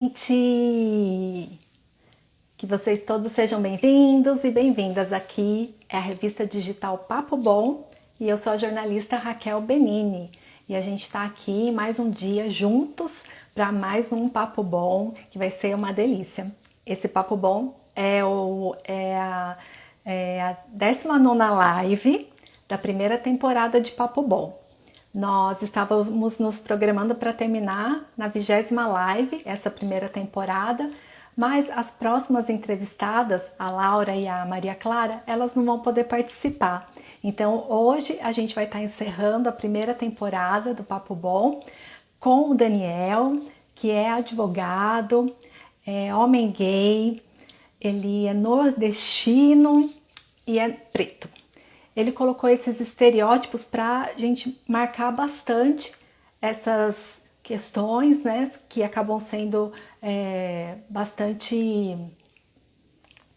Gente! Que vocês todos sejam bem-vindos e bem-vindas. Aqui é a revista digital Papo Bom e eu sou a jornalista Raquel Benini. E a gente está aqui mais um dia juntos para mais um Papo Bom que vai ser uma delícia. Esse Papo Bom é a 19ª live da primeira temporada de Papo Bom. Nós estávamos nos programando para terminar na 20ª live, essa primeira temporada, mas as próximas entrevistadas, a Laura e a Maria Clara, elas não vão poder participar. Então hoje a gente vai estar encerrando a primeira temporada do Papo Bom com o Daniel, que é advogado, é homem gay, ele é nordestino e é preto. Ele colocou esses estereótipos para a gente marcar bastante essas questões, né, que acabam sendo bastante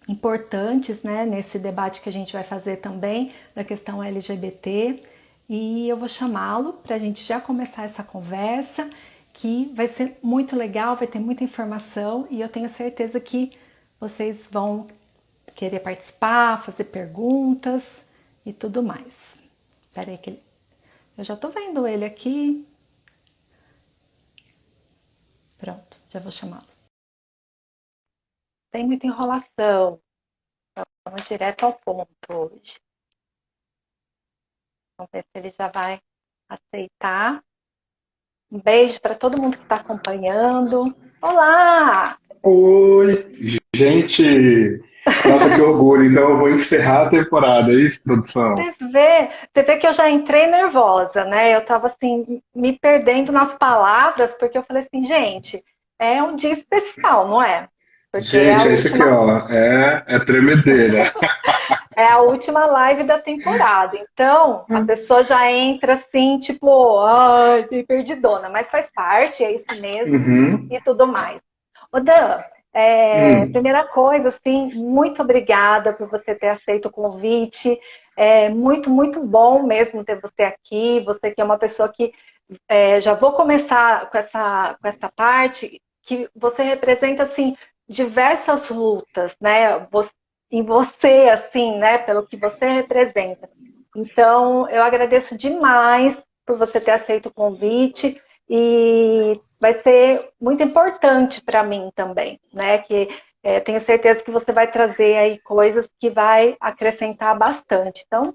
importantes, né, nesse debate que a gente vai fazer também da questão LGBT. E eu vou chamá-lo para a gente já começar essa conversa, que vai ser muito legal, vai ter muita informação e eu tenho certeza que vocês vão querer participar, fazer perguntas e tudo mais. Espera aí que eu já tô vendo ele aqui. Pronto, já vou chamá-lo. Tem muita enrolação. Vamos direto ao ponto hoje. Vamos ver se ele já vai aceitar. Um beijo para todo mundo que está acompanhando. Olá! Oi, gente! Nossa, que orgulho! Então eu vou encerrar a temporada, é isso, produção? Você vê que eu já entrei nervosa, né? Eu tava assim, me perdendo nas palavras, porque eu falei assim, gente, é um dia especial, não é? Porque Gente, é isso aqui, ó. É tremedeira. é a última live da temporada. Então, a pessoa já entra assim, tipo, ai, me perdidona, mas faz parte, é isso mesmo Uhum. e tudo mais. Ô Dan, primeira coisa, assim, muito obrigada por você ter aceito o convite. É muito, muito bom mesmo ter você aqui. Você que é uma pessoa que já vou começar com essa parte que você representa assim diversas lutas, né? Em você, assim, né? Pelo que você representa. Então, eu agradeço demais por você ter aceito o convite e vai ser muito importante para mim também, né? Que tenho certeza que você vai trazer aí coisas que vai acrescentar bastante. Então,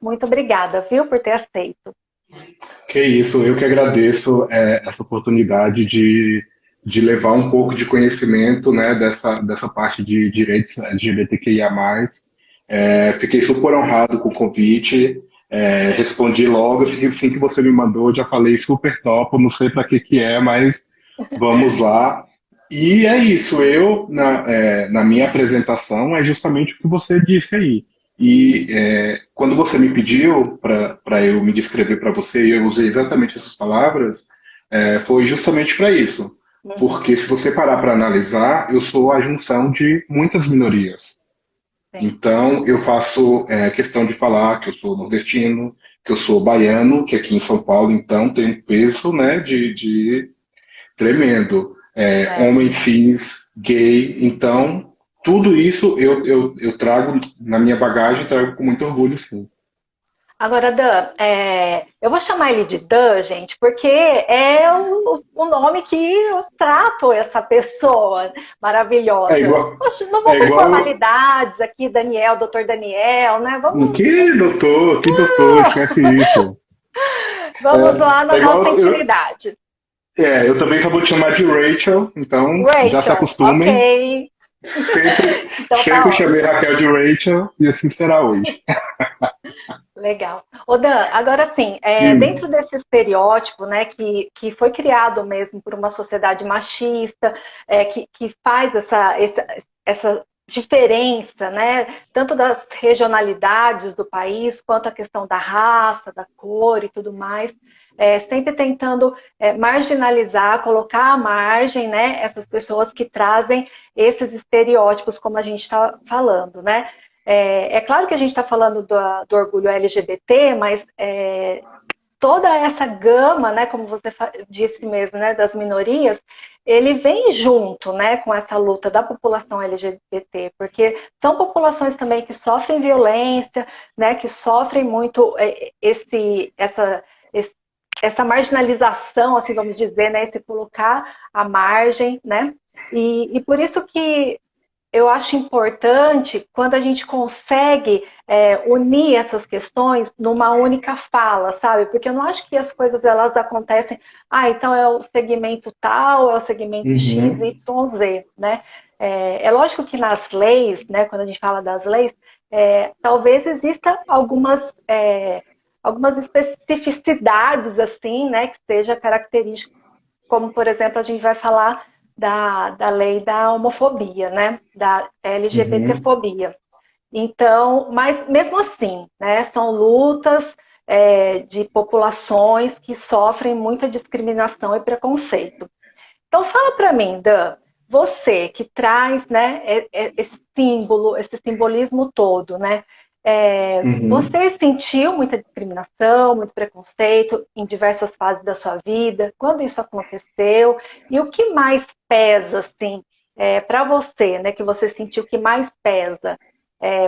muito obrigada, viu, por ter aceito. Que isso, eu que agradeço essa oportunidade de levar um pouco de conhecimento, né, dessa parte de direitos LGBTQIA+. Fiquei super honrado com o convite, respondi logo, assim que você me mandou, já falei super top, não sei para que é, mas vamos lá. E é isso, na minha apresentação, é justamente o que você disse aí. E quando você me pediu para eu me descrever para você, e eu usei exatamente essas palavras, foi justamente para isso. Uhum, Porque se você parar para analisar, eu sou a junção de muitas minorias. sim. Então, eu faço questão de falar que eu sou nordestino, que eu sou baiano, que aqui em São Paulo, então, tem um peso, né, de tremendo. É. Homem cis, gay, então tudo isso eu trago na minha bagagem, trago com muito orgulho, sim. Agora, Dan, eu vou chamar ele de Dan, gente, porque é o nome que eu trato essa pessoa É maravilhosa. igual, Poxa, não vou é por igual. formalidades aqui, Daniel, doutor Daniel, né? Vamos, Que doutor, esquece isso. vamos lá na É nossa igual. intimidade. Eu também só vou te chamar de Rachel, então já se Rachel, acostumem. ok. Então Sempre tá chamei ótimo. Raquel de Rachel e assim será hoje. Legal. Ô Dan, agora sim, dentro Hum, desse estereótipo, né, que foi criado mesmo por uma sociedade machista, que faz essa diferença, né, tanto das regionalidades do país, quanto a questão da raça, da cor e tudo mais, sempre tentando marginalizar, colocar à margem, né, essas pessoas que trazem esses estereótipos, como a gente está falando, né? É claro que a gente está falando do orgulho LGBT, mas toda essa gama, né, como você disse mesmo, né, das minorias, ele vem junto, né, com essa luta da população LGBT, porque são populações também que sofrem violência, né, que sofrem muito essa marginalização, assim vamos dizer, né, esse colocar à margem, né, e por isso que eu acho importante quando a gente consegue unir essas questões numa única fala, sabe? Porque eu não acho que as coisas elas acontecem, então é o segmento tal, é o segmento X, Uhum. Y, Z, né? É lógico que nas leis, né, quando a gente fala das leis, talvez exista algumas especificidades, assim, né, que seja característico, como, por exemplo, a gente vai falar da lei da homofobia, né? Da Uhum. LGBTfobia. Então, mas mesmo assim, né? São lutas de populações que sofrem muita discriminação e preconceito. Então, fala para mim, Dan, você que traz, né, esse símbolo, esse simbolismo todo, né? Uhum. Você sentiu muita discriminação, muito preconceito em diversas fases da sua vida? Quando isso aconteceu? E o que mais pesa, assim, para você, né? Que você sentiu que mais pesa?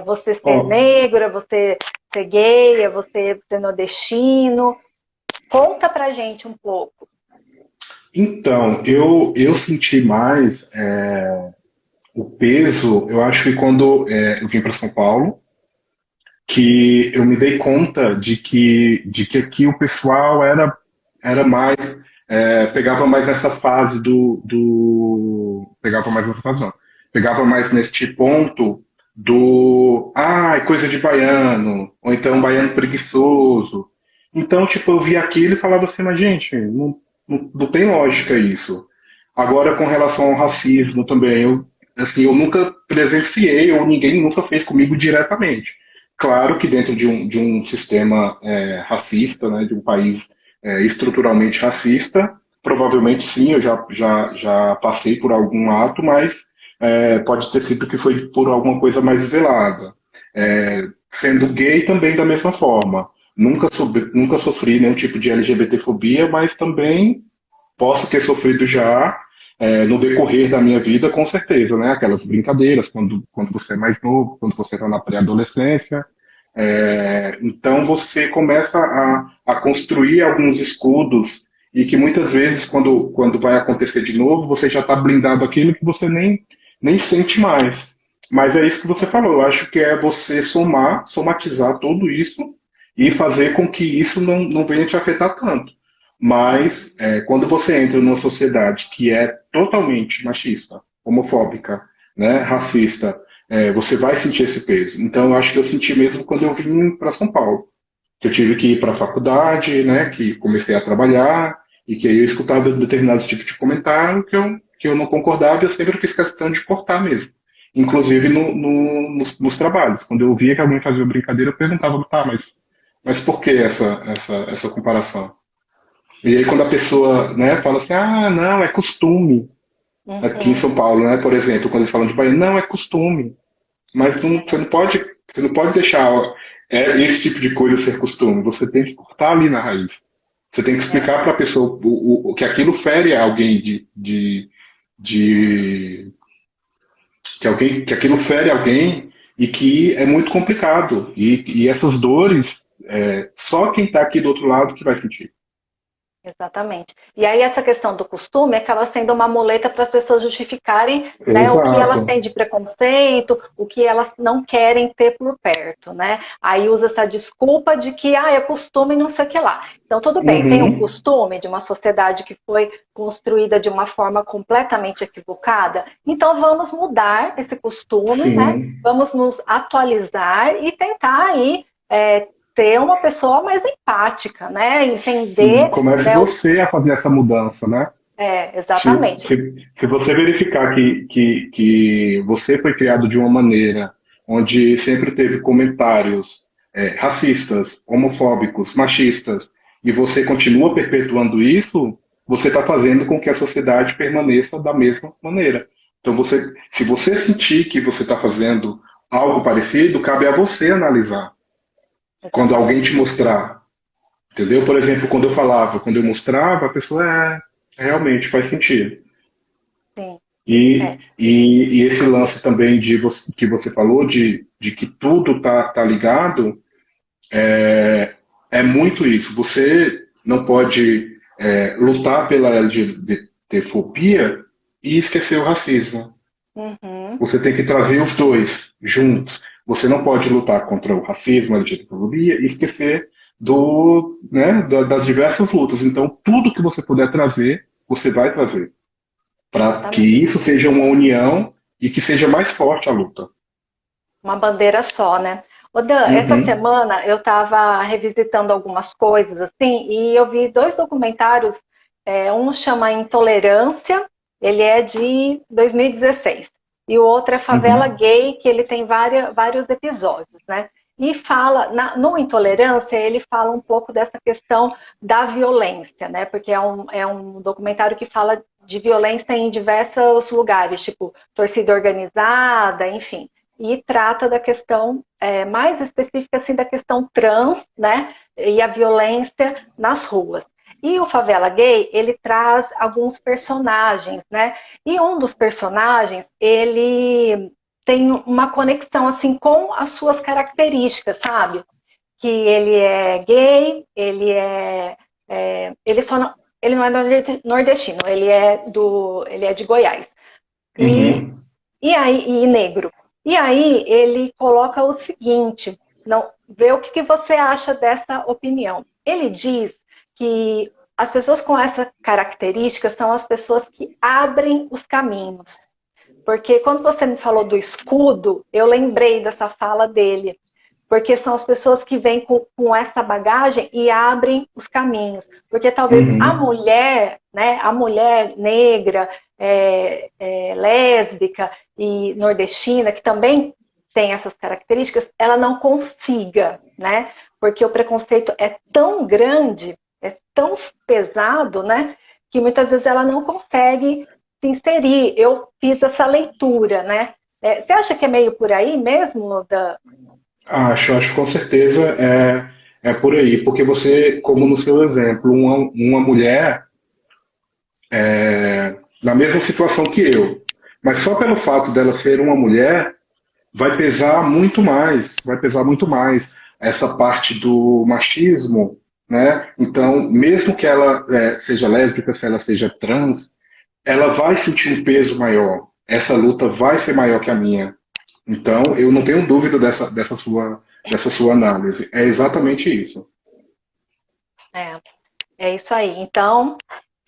Você ser Ó, negra, você ser gay, você ser nordestino? Conta pra gente um pouco. então, eu senti mais o peso, eu acho que quando eu vim para São Paulo, que eu me dei conta de que aqui o pessoal era mais, pegava mais nessa fase pegava mais nessa fase não, pegava mais neste ponto é coisa de baiano, ou então baiano preguiçoso. Então, tipo, eu via aquilo e falava assim, mas gente, não tem lógica isso. Agora, com relação ao racismo também, assim, eu nunca presenciei, ou ninguém nunca fez comigo diretamente. Claro que dentro de um sistema racista, né, de um país estruturalmente racista, provavelmente sim, eu já passei por algum ato, mas pode ter sido que foi por alguma coisa mais velada. Sendo gay também da mesma forma. Nunca sofri nenhum tipo de LGBTfobia, mas também posso ter sofrido já no decorrer da minha vida, com certeza, né? Aquelas brincadeiras, quando você é mais novo, quando você está na pré-adolescência. Então você começa a construir alguns escudos e que muitas vezes, quando vai acontecer de novo, você já está blindado aquilo que você nem sente mais. Mas é isso que você falou, eu acho que é você somatizar tudo isso e fazer com que isso não venha te afetar tanto. Mas quando você entra numa sociedade que é totalmente machista, homofóbica, né, racista, você vai sentir esse peso. Então, eu acho que eu senti mesmo quando eu vim para São Paulo, que eu tive que ir para a faculdade, né, que comecei a trabalhar e que aí eu escutava determinados tipos de comentário que eu não concordava e eu sempre fiz questão de cortar mesmo. Inclusive nos trabalhos. Quando eu via que alguém fazia brincadeira, eu perguntava, tá, mas por que essa comparação? E aí quando a pessoa, né, fala assim, não, é costume. Aqui em Uhum. São Paulo, né, por exemplo, quando eles falam de Bahia, não, é costume. Mas você não pode deixar esse tipo de coisa ser costume. Você tem que cortar ali na raiz. Você tem que É, explicar para a pessoa que aquilo fere alguém de que aquilo fere alguém e que é muito complicado. E essas dores, só quem está aqui do outro lado que vai sentir. exatamente. E aí essa questão do costume acaba sendo uma muleta para as pessoas justificarem, né, o que elas Exato. têm de preconceito, o que elas não querem ter por perto, né? Aí usa essa desculpa de que é costume e não sei o que lá. Então tudo bem, tem um Uhum. costume de uma sociedade que foi construída de uma forma completamente equivocada. Então vamos mudar esse costume, né? Sim. Vamos nos atualizar e tentar aí ser uma pessoa mais empática, né? Sim, Entender, comece né? você a fazer essa mudança, né? Se, Exatamente. se, se você verificar que você foi criado de uma maneira onde sempre teve comentários racistas, homofóbicos, machistas, e você continua perpetuando isso, você está fazendo com que a sociedade permaneça da mesma maneira. Então, se você sentir que você está fazendo algo parecido, cabe a você analisar. Quando alguém Exatamente. te mostrar. Entendeu? Por exemplo, quando eu falava, quando eu mostrava, a pessoa, realmente faz sentido. Sim, E, é, e esse lance também que você falou, de que tudo tá ligado, é muito isso. Você não pode lutar pela LGBTfobia e esquecer o racismo. uhum, Você tem que trazer os dois juntos. Você não pode lutar contra o racismo, a LGBTfobia e esquecer das diversas lutas. Então, tudo que você puder trazer, você vai trazer. Para que exatamente. isso seja uma união e que seja mais forte a luta. Uma bandeira só, né? Ô Dan, essa Uhum, semana eu estava revisitando algumas coisas assim e eu vi dois documentários. Um chama Intolerância, ele é de 2016, e o outro é Favela uhum, Gay, que ele tem vários episódios, né? E fala, no Intolerância, ele fala um pouco dessa questão da violência, né? Porque é um documentário que fala de violência em diversos lugares, tipo torcida organizada, enfim, e trata da questão mais específica assim da questão trans, né, e a violência nas ruas. E o Favela Gay, ele traz alguns personagens, né? E um dos personagens, ele tem uma conexão assim com as suas características, sabe? Que ele é gay, ele só não, ele não é nordestino, ele é de Goiás. E uhum. e negro. E aí ele coloca o seguinte, não, vê o que você acha dessa opinião. Ele diz que as pessoas com essa característica são as pessoas que abrem os caminhos. Porque quando você me falou do escudo, eu lembrei dessa fala dele. Porque são as pessoas que vêm com essa bagagem e abrem os caminhos. Porque talvez a Uhum. mulher, né, a mulher negra, lésbica e nordestina, que também tem essas características, ela não consiga, né? Porque o preconceito é tão grande, é tão pesado, né? Que muitas vezes ela não consegue se inserir. Eu fiz essa leitura, né? Você acha que é meio por aí mesmo, da... Acho com certeza é por aí, porque você, como no seu exemplo, uma mulher na mesma situação que eu, mas só pelo fato dela ser uma mulher, vai pesar muito mais essa parte do machismo, né? Então, mesmo que ela seja lésbica, se ela seja trans, ela vai sentir um peso maior. Essa luta vai ser maior que a minha. Então, eu não tenho dúvida dessa sua análise. É exatamente isso. É, é isso aí. Então,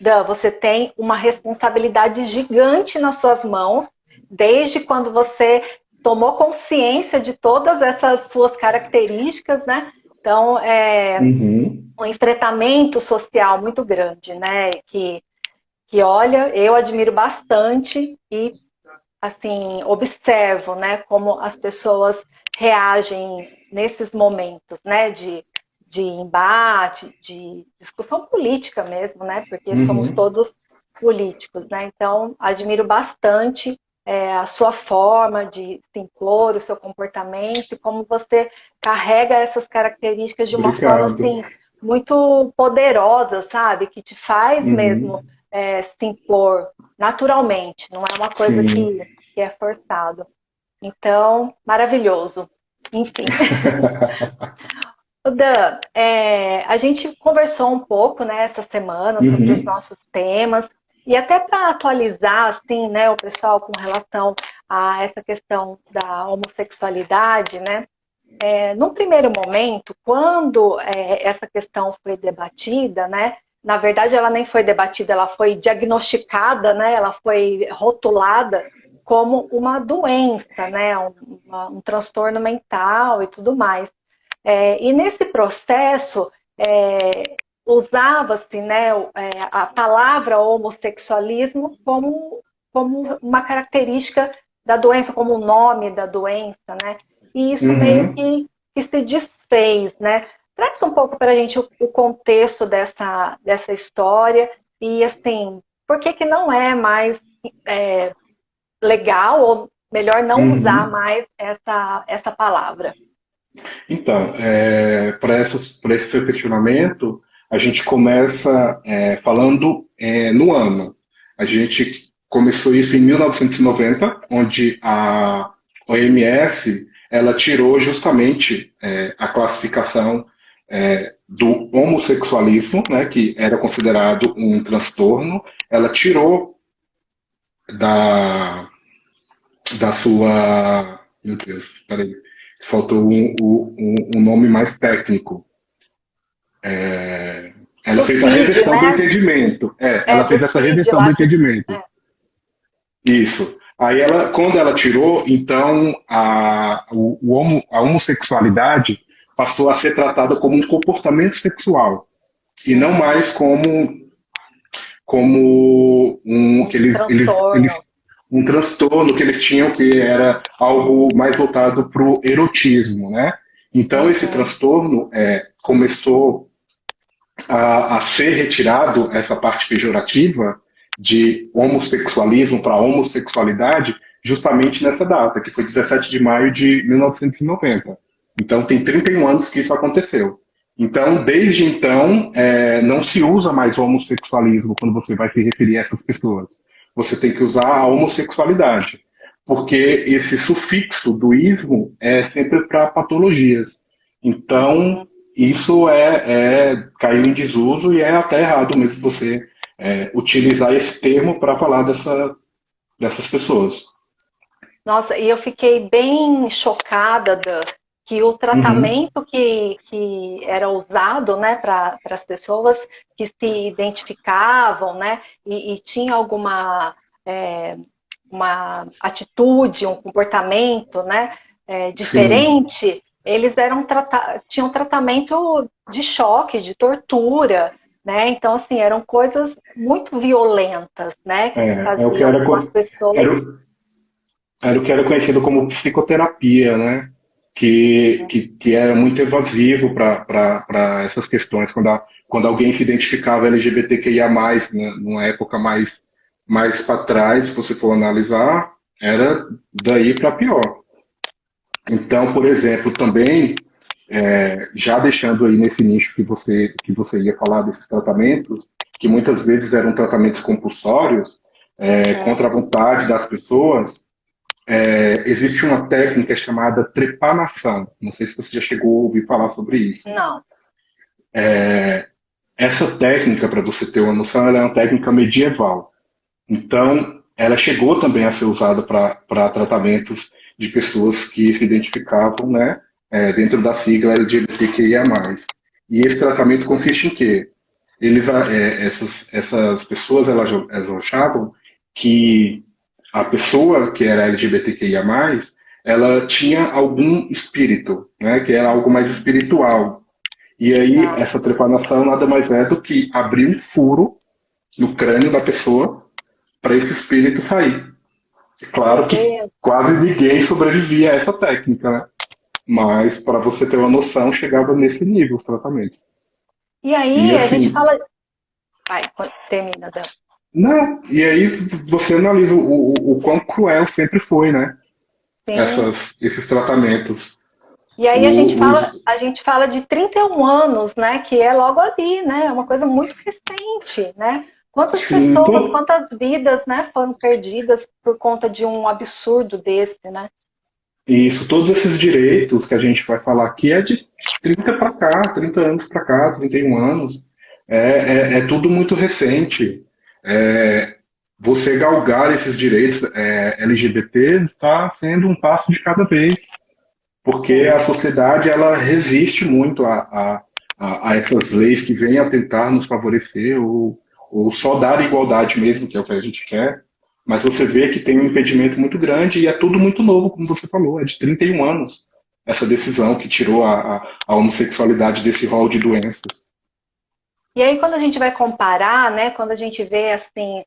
Dan, você tem uma responsabilidade gigante nas suas mãos, desde quando você tomou consciência de todas essas suas características, né? Então, Uhum. um enfrentamento social muito grande, né? Que olha, eu admiro bastante e, assim, observo, né, como as pessoas reagem nesses momentos, né, de embate, de discussão política mesmo, né, porque somos Uhum. todos políticos, né, então admiro bastante a sua forma de se impor, o seu comportamento, e como você carrega essas características de uma forma, Obrigado. assim, muito poderosa, sabe, que te faz mesmo Uhum. se impor naturalmente, não é uma coisa Sim. que é forçado. Então, maravilhoso. Enfim. O Dan, a gente conversou um pouco, né, essa semana sobre os Uhum. nossos temas e até para atualizar, assim, né, o pessoal com relação a essa questão da homossexualidade, né? Num primeiro momento, quando essa questão foi debatida, né? Na verdade, ela nem foi debatida, ela foi diagnosticada, né? Ela foi rotulada como uma doença, né? Um transtorno mental e tudo mais. E nesse processo, usava-se, né, a palavra homossexualismo como uma característica da doença, como o nome da doença, né? E isso meio Uhum. que se desfez, né? Traz um pouco para a gente o contexto dessa história e, assim, por que que não é mais legal ou melhor não usar Uhum. mais essa palavra? Então, para esse seu questionamento, a gente começa falando no ano. A gente começou isso em 1990, onde a OMS ela tirou justamente a classificação do homossexualismo, né, que era considerado um transtorno. Ela tirou da, da sua. Meu Deus, peraí. Faltou um nome mais técnico. Ela Do fez a CID, reversão do né? entendimento. É, Ela do fez essa CID reversão do lá. entendimento. É. Isso. Aí ela, quando ela tirou, então a homossexualidade passou a ser tratada como um comportamento sexual e não Uhum. mais como que Um transtorno. um transtorno que eles tinham que era algo mais voltado para o erotismo, né? Então esse Uhum. transtorno começou a ser retirado essa parte pejorativa de homossexualismo para homossexualidade justamente nessa data, que foi 17 de maio de 1990. Então tem 31 anos que isso aconteceu. Então, desde então, não se usa mais o homossexualismo quando você vai se referir a essas pessoas. Você tem que usar a homossexualidade, porque esse sufixo do ismo é sempre para patologias. Então, Uhum. isso caiu em desuso e é até errado mesmo você utilizar esse termo para falar dessas pessoas. Nossa, e eu fiquei bem chocada que o Uhum. tratamento que era usado, né, para as pessoas que se identificavam, né, e tinha alguma é, uma atitude, um comportamento, né, Sim, diferente, eles tinham tratamento de choque, de tortura, né? Então, assim, eram coisas muito violentas, né, que se é o que faziam com as pessoas. era, era o que era conhecido como psicoterapia, né? Que era muito evasivo para essas questões. Quando alguém se identificava LGBTQIA+, né, numa época mais para trás, se você for analisar, era daí para pior. Então, por exemplo, também, já deixando aí nesse nicho que você ia falar desses tratamentos, que muitas vezes eram tratamentos compulsórios, Uhum. contra a vontade das pessoas, existe uma técnica chamada trepanação. Não sei se você já chegou a ouvir falar sobre isso. Não. Essa técnica, para você ter uma noção, ela é uma técnica medieval. Então, ela chegou também a ser usada para tratamentos de pessoas que se identificavam, né, dentro da sigla LGBTQIA+. E esse tratamento consiste em quê? Essas pessoas elas achavam que a pessoa que era LGBTQIA+, ela tinha algum espírito, né, que era algo mais espiritual. E aí, Não. essa trepanação nada mais é do que abrir um furo no crânio da pessoa para esse espírito sair. É Meu claro que Deus. quase ninguém sobrevivia a essa técnica, né? Mas, para você ter uma noção, chegava nesse nível os tratamentos. E E aí a gente assim, fala. Vai, termina, Dan. né? E aí você analisa o quão cruel sempre foi, né? Sim. Esses tratamentos. E aí Os, a gente fala de 31 anos, né? Que é logo ali, né? É uma coisa muito recente, né? Quantas sim, pessoas, quantas vidas, né, foram perdidas por conta de um absurdo desse, né? isso, todos esses direitos que a gente vai falar aqui é de 30 para cá, 30 anos para cá, 31 anos. É tudo muito recente. É, você galgar esses direitos LGBTs está sendo um passo de cada vez, porque Sim. a sociedade ela resiste muito a essas leis que vêm a tentar nos favorecer ou só dar igualdade mesmo, que é o que a gente quer. Mas você vê que tem um impedimento muito grande e é tudo muito novo, como você falou, é de 31 anos essa decisão que tirou a homossexualidade desse rol de doenças. E aí, quando a gente vai comparar, né, quando a gente vê assim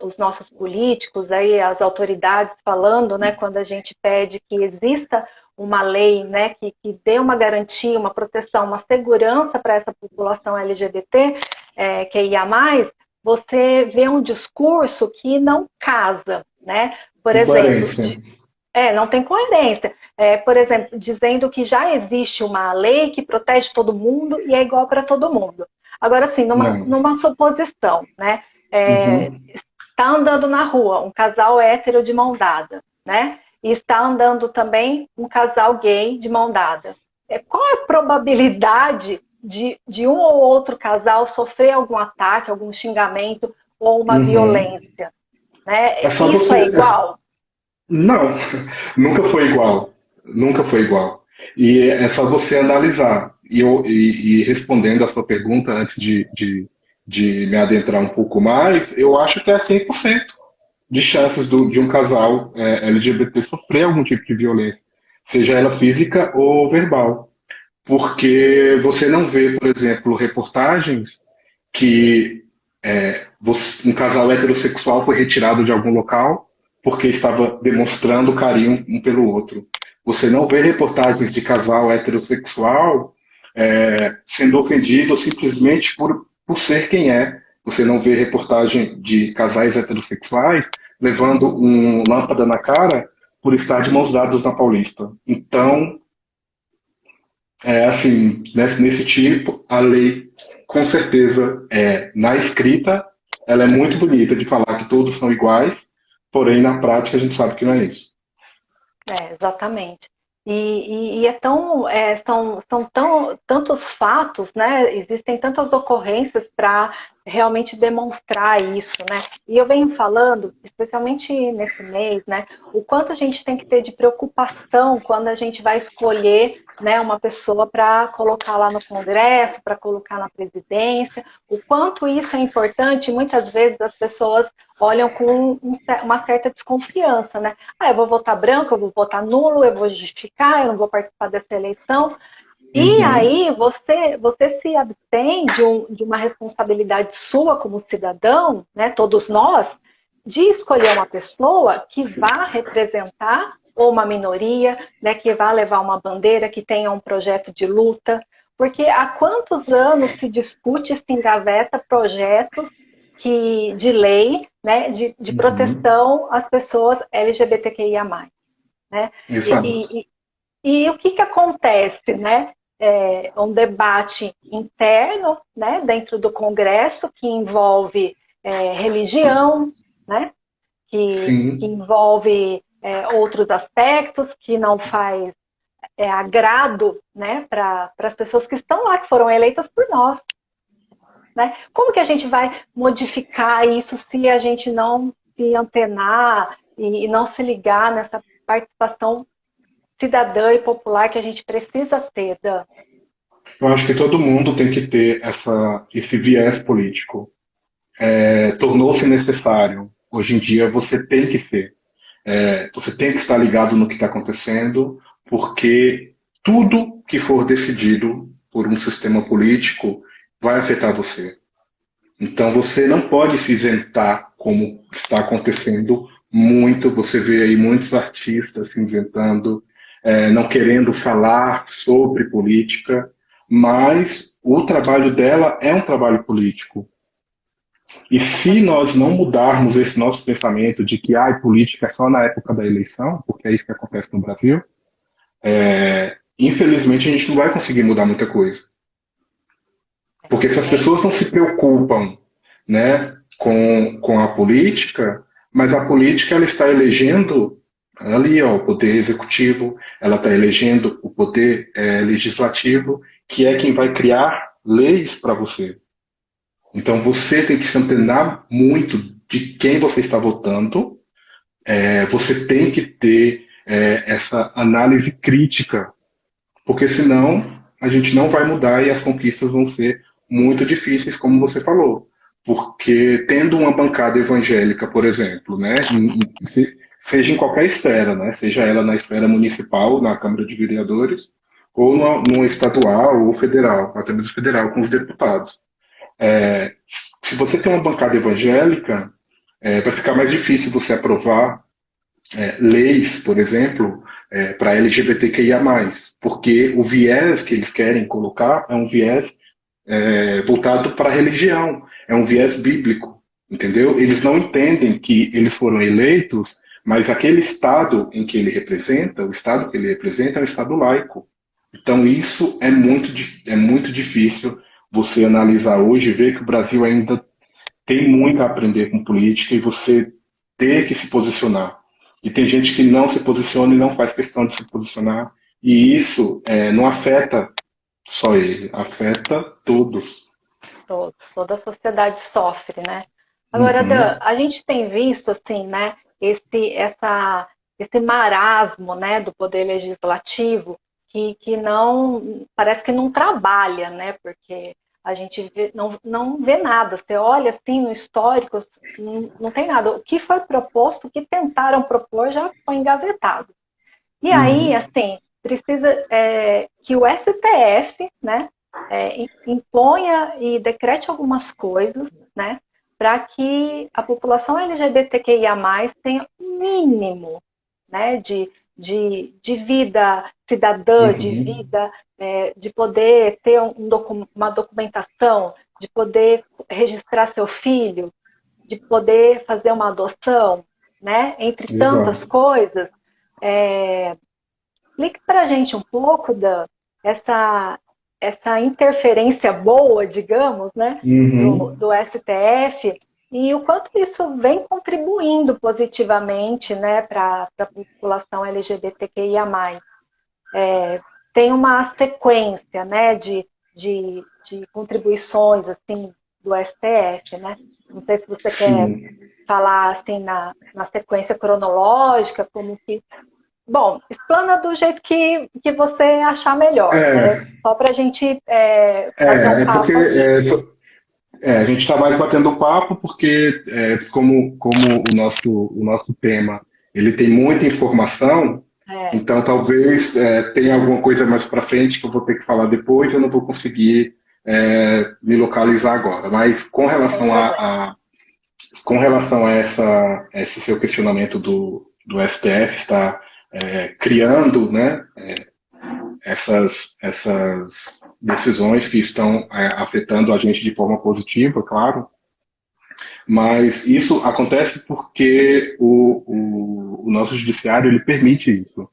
os nossos políticos, aí as autoridades falando, né, quando a gente pede que exista uma lei, né, que dê uma garantia, uma proteção, uma segurança para essa população LGBT, que é IA+, você vê um discurso que não casa, né? Por exemplo, Incoerência. Não tem coerência. Por exemplo, dizendo que já existe uma lei que protege todo mundo e é igual para todo mundo. Agora, assim, Não. numa suposição, né? Uhum. Está andando na rua um casal hétero de mão dada, né? E está andando também um casal gay de mão dada. Qual é a probabilidade de um ou outro casal sofrer algum ataque, algum xingamento ou uma Uhum. violência, né? É só Isso você. é igual? Não, nunca foi igual. Nunca foi igual. E é só você analisar. E respondendo a sua pergunta antes de me adentrar um pouco mais, eu acho que é 100% de chances de um casal LGBT sofrer algum tipo de violência, seja ela física ou verbal. Porque você não vê, por exemplo, reportagens que um casal heterossexual foi retirado de algum local porque estava demonstrando carinho um pelo outro. Você não vê reportagens de casal heterossexual sendo ofendido simplesmente por ser quem é. Você não vê reportagem de casais heterossexuais levando um lâmpada na cara por estar de mãos dadas na Paulista. Então, assim, nesse tipo, a lei, com certeza, na escrita, ela é muito bonita de falar que todos são iguais, porém, na prática, a gente sabe que não é isso. Exatamente. E são tantos fatos, né? Existem tantas ocorrências para realmente demonstrar isso, né? E eu venho falando, especialmente nesse mês, né? O quanto a gente tem que ter de preocupação quando a gente vai escolher, né, uma pessoa para colocar lá no Congresso, para colocar na presidência, o quanto isso é importante. Muitas vezes as pessoas olham com uma certa desconfiança, né? Eu vou votar branco, eu vou votar nulo, eu vou justificar, eu não vou participar dessa eleição. E Uhum, aí você se abstém de uma responsabilidade sua como cidadão, né, todos nós, de escolher uma pessoa que vá representar ou uma minoria, né, que vá levar uma bandeira, que tenha um projeto de luta. Porque há quantos anos se discute, se engaveta projetos de lei, né, de uhum. proteção às pessoas LGBTQIA+. Né? Exato. E o que acontece, né? Um debate interno, né, dentro do Congresso, que envolve religião, né, que Sim. envolve outros aspectos, que não faz agrado, né, para as pessoas que estão lá, que foram eleitas por nós. Né? Como que a gente vai modificar isso se a gente não se antenar e não se ligar nessa participação cidadã e popular que a gente precisa ter, Dan? Eu acho que todo mundo tem que ter esse viés político. Tornou-se necessário. Hoje em dia você tem que ser. Você tem que estar ligado no que está acontecendo, porque tudo que for decidido por um sistema político vai afetar você. Então você não pode se isentar, como está acontecendo muito. Você vê aí muitos artistas se isentando, não querendo falar sobre política, mas o trabalho dela é um trabalho político. E se nós não mudarmos esse nosso pensamento de que política é só na época da eleição, porque é isso que acontece no Brasil, infelizmente a gente não vai conseguir mudar muita coisa. Porque se as É pessoas não se preocupam, né, com a política, mas a política ela está elegendo ali ó, o poder executivo, ela está elegendo o poder legislativo, que é quem vai criar leis para você. Então você tem que se antenar muito de quem você está votando, você tem que ter essa análise crítica, porque senão a gente não vai mudar e as conquistas vão ser muito difíceis, como você falou. Porque tendo uma bancada evangélica, por exemplo, né, seja em qualquer esfera, né, seja ela na esfera municipal, na Câmara de Vereadores, ou numa estadual ou federal, até mesmo federal, com os deputados. É, Se você tem uma bancada evangélica, vai ficar mais difícil você aprovar leis, por exemplo, para LGBTQIA+, porque o viés que eles querem colocar é um viés voltado para a religião, é um viés bíblico, entendeu? Eles não entendem que eles foram eleitos mas aquele Estado em que ele representa, o Estado que ele representa é um Estado laico. Então isso é muito difícil você analisar hoje e ver que o Brasil ainda tem muito a aprender com política e você ter que se posicionar. E tem gente que não se posiciona e não faz questão de se posicionar. E isso não afeta só ele, afeta todos. Toda a sociedade sofre, né? Agora, Dan, Uhum, a gente tem visto, assim, né, esse marasmo, né, do poder legislativo que não, parece que não trabalha, né, porque a gente não vê nada. Você olha, assim, no histórico, não tem nada. O que foi proposto, o que tentaram propor já foi engavetado. E aí, uhum, assim, precisa que o STF, né, imponha e decrete algumas coisas, né, para que a população LGBTQIA+, tenha um mínimo, né, de vida cidadã, de uhum. vida, de poder ter uma documentação, de poder registrar seu filho, de poder fazer uma adoção, né, entre tantas Exato. coisas. É, Explique para a gente um pouco essa, essa interferência boa, digamos, né, Uhum. do STF e o quanto isso vem contribuindo positivamente, né, para a população LGBTQIA+. Tem uma sequência, né, de contribuições assim do STF, né? Não sei se você quer Sim. falar assim na sequência cronológica, como que bom, explana do jeito que você achar melhor, né? É, Só para a gente bater um porque papo aqui. a gente está mais batendo papo porque como o nosso tema ele tem muita informação, É, então talvez tenha alguma coisa mais para frente que eu vou ter que falar depois, eu não vou conseguir me localizar agora. Mas sem problema. com relação a esse seu questionamento do STF está criando, né, essas decisões que estão afetando a gente de forma positiva, claro, mas isso acontece porque o nosso judiciário ele permite isso.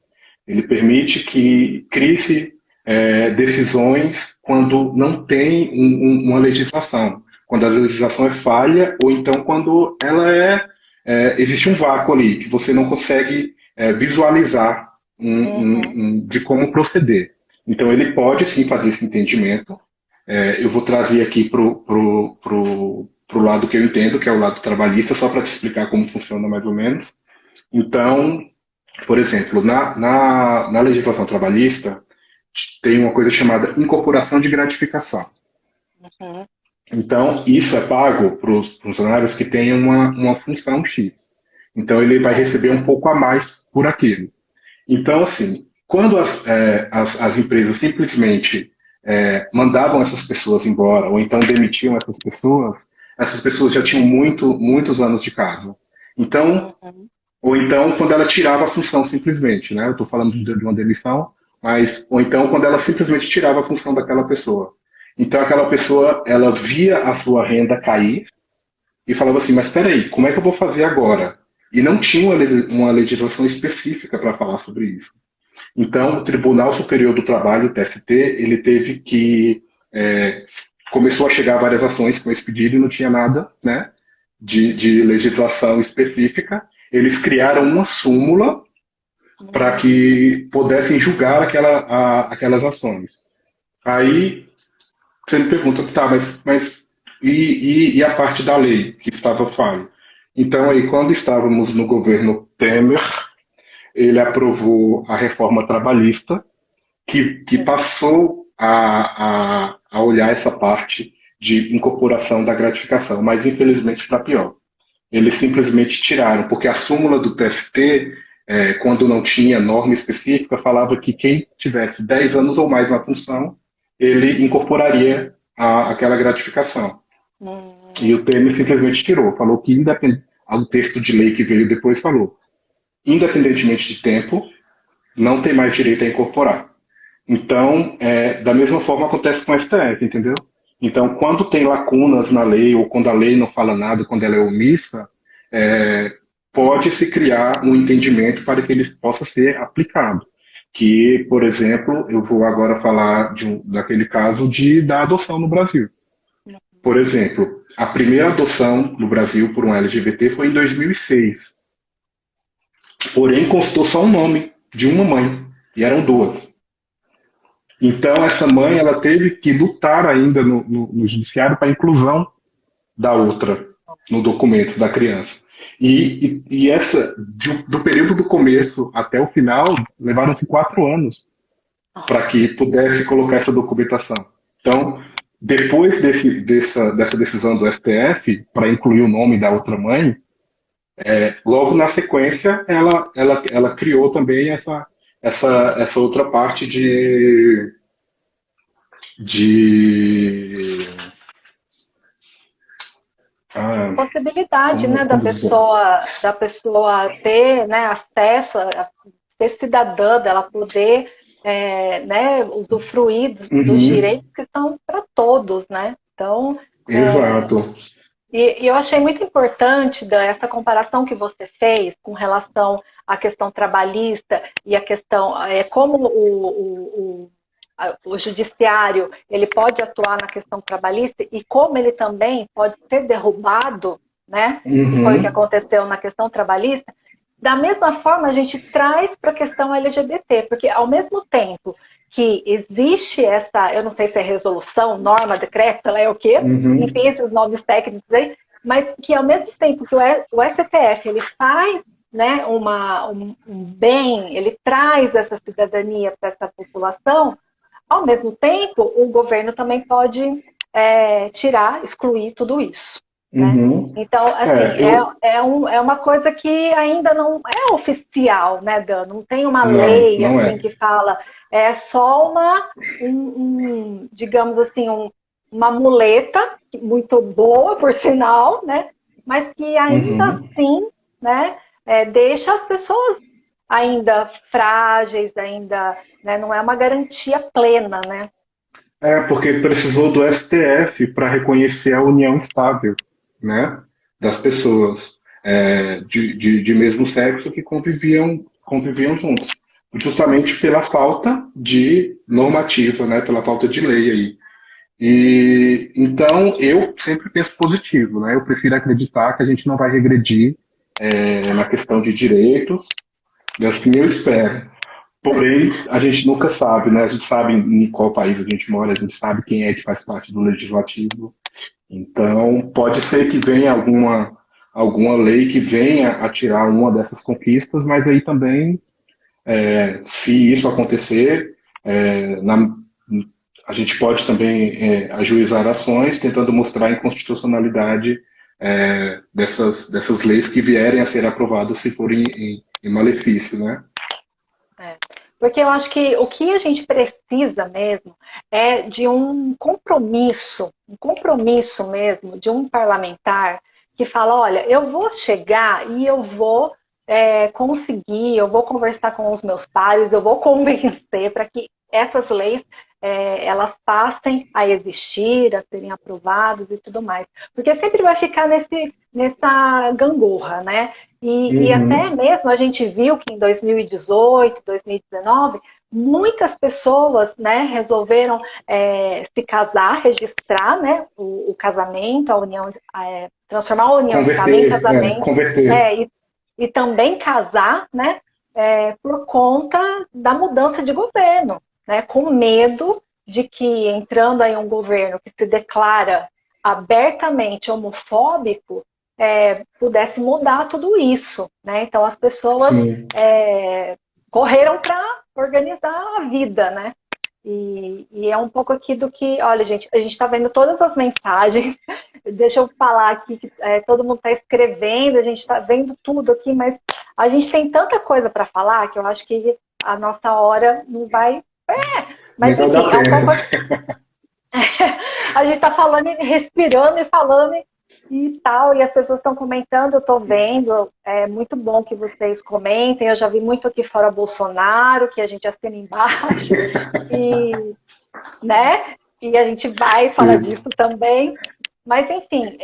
Ele permite que crie-se decisões quando não tem uma legislação, quando a legislação é falha ou então quando ela existe um vácuo ali que você não consegue visualizar Uhum, de como proceder. Então ele pode sim fazer esse entendimento. Eu vou trazer aqui pro lado que eu entendo, que é o lado trabalhista, só para te explicar como funciona mais ou menos. Então, por exemplo, na legislação trabalhista, tem uma coisa chamada incorporação de gratificação. uhum, Então, isso é pago para os funcionários que têm uma função X. Então, ele vai certo. receber um pouco a mais por aquilo. Então, assim, quando as empresas simplesmente mandavam essas pessoas embora, ou então demitiam essas pessoas já tinham muitos anos de casa. Então, Uhum, ou então quando ela tirava a função simplesmente, né? Eu estou falando de uma demissão, mas ou então quando ela simplesmente tirava a função daquela pessoa. Então aquela pessoa, ela via a sua renda cair e falava assim, mas espera aí, como é que eu vou fazer agora? E não tinha uma legislação específica para falar sobre isso. Então, o Tribunal Superior do Trabalho, o TST, ele teve que começou a chegar várias ações com esse pedido e não tinha nada, né, de legislação específica. Eles criaram uma súmula para uhum, que pudessem julgar aquelas ações. Aí você me pergunta, tá, mas e a parte da lei que estava falha? Então, aí, quando estávamos no governo Temer, ele aprovou a reforma trabalhista, que passou a olhar essa parte de incorporação da gratificação, mas infelizmente para pior. Eles simplesmente tiraram, porque a súmula do TST, quando não tinha norma específica, falava que quem tivesse 10 anos ou mais na função, ele incorporaria aquela gratificação. E uhum, o Temer simplesmente tirou, falou que o texto de lei que veio depois falou, independentemente de tempo, não tem mais direito a incorporar. Então, da mesma forma acontece com o STF, entendeu? Então, quando tem lacunas na lei, ou quando a lei não fala nada, quando ela é omissa, pode-se criar um entendimento para que ele possa ser aplicado. Que, por exemplo, eu vou agora falar daquele caso da adoção no Brasil. Por exemplo, a primeira adoção no Brasil por um LGBT foi em 2006. Porém, constou só um nome de uma mãe, e eram duas. Então, essa mãe ela teve que lutar ainda no judiciário para a inclusão da outra no documento da criança. E essa, do período do começo até o final, levaram-se 4 anos para que pudesse colocar essa documentação. Então, depois dessa decisão do STF, para incluir o nome da outra mãe, logo na sequência, ela criou também essa outra parte de possibilidade, né, da pessoa ter, né, acesso, ser cidadã, dela poder, né, usufruir dos direitos que são para todos, né? Então, exato. E eu achei muito importante essa comparação que você fez com relação à questão trabalhista e a questão como o judiciário ele pode atuar na questão trabalhista e como ele também pode ser derrubado, né? Que foi o que aconteceu na questão trabalhista. Da mesma forma, a gente traz para a questão LGBT, porque ao mesmo tempo que existe essa, eu não sei se é resolução, norma, decreto, ela é o quê? Enfim, esses nomes técnicos aí, mas que ao mesmo tempo que o STF ele faz, né, um bem, ele traz essa cidadania para essa população, ao mesmo tempo o governo também pode excluir tudo isso. Né? Então, assim, é uma coisa que ainda não é oficial, né, Dan? Não tem uma lei assim, que fala, é só digamos assim, uma muleta, muito boa, por sinal, né? Mas que ainda assim, né, deixa as pessoas ainda frágeis, ainda, né, não é uma garantia plena, né? Porque precisou do STF para reconhecer a união estável, né, das pessoas de mesmo sexo que conviviam juntos, justamente pela falta de normativa, né, pela falta de lei aí. E então eu sempre penso positivo, né? Eu prefiro acreditar que a gente não vai regredir na questão de direitos, e assim eu espero. Porém, a gente nunca sabe, né? A gente sabe em qual país a gente mora, a gente sabe quem é que faz parte do legislativo. Então, pode ser que venha alguma lei que venha a tirar uma dessas conquistas, mas aí também, se isso acontecer, a gente pode também ajuizar ações tentando mostrar a inconstitucionalidade dessas leis que vierem a ser aprovadas se forem em malefício, né? Porque eu acho que o que a gente precisa mesmo é de um compromisso mesmo, de um parlamentar que fala, olha, eu vou chegar e eu vou conseguir, eu vou conversar com os meus pares, eu vou convencer para que essas leis elas passem a existir, a serem aprovadas e tudo mais. Porque sempre vai ficar nessa gangorra, né? E até mesmo a gente viu que em 2018, 2019, muitas pessoas, né, resolveram se casar, registrar, né, o casamento, a união, transformar a união estável em casamento, converter. E também casar, né, por conta da mudança de governo, né, com medo de que entrando aí um governo que se declara abertamente homofóbico, pudesse mudar tudo isso, né? Então as pessoas correram para organizar a vida, né? E é um pouco aqui do que, olha, gente, a gente está vendo todas as mensagens. Deixa eu falar aqui que todo mundo está escrevendo, a gente está vendo tudo aqui, mas a gente tem tanta coisa para falar que eu acho que a nossa hora não vai. Mas enfim, é um pouco. A gente está falando e respirando e falando e tal, e as pessoas estão comentando, eu estou vendo, é muito bom que vocês comentem, eu já vi muito aqui fora Bolsonaro, que a gente assina embaixo, e, né, e a gente vai falar disso também, mas enfim,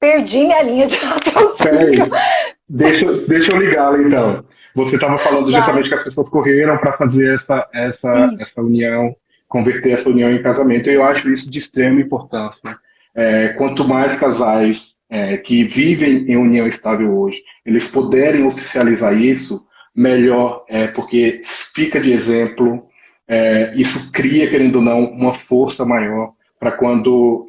perdi minha linha de Peraí, raciocínio. deixa eu ligá-la então. Você estava falando Vai. justamente que as pessoas correram para fazer Sim. essa união, converter essa união em casamento. E eu acho isso de extrema importância. Quanto mais casais que vivem em união estável hoje, eles puderem oficializar isso, melhor, porque fica de exemplo, isso cria, querendo ou não, uma força maior para quando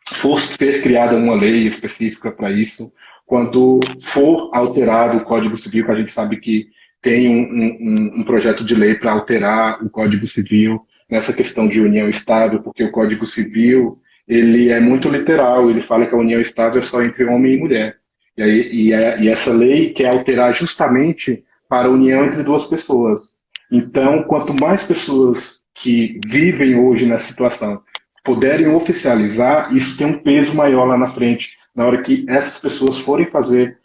for ser criada uma lei específica para isso, quando for alterado o Código Civil, que a gente sabe que tem um projeto de lei para alterar o Código Civil nessa questão de união estável, porque o Código Civil ele é muito literal, ele fala que a união estável é só entre homem e mulher. E essa lei quer alterar justamente para a união entre duas pessoas. Então, quanto mais pessoas que vivem hoje nessa situação puderem oficializar, isso tem um peso maior lá na frente. Na hora que essas pessoas forem fazer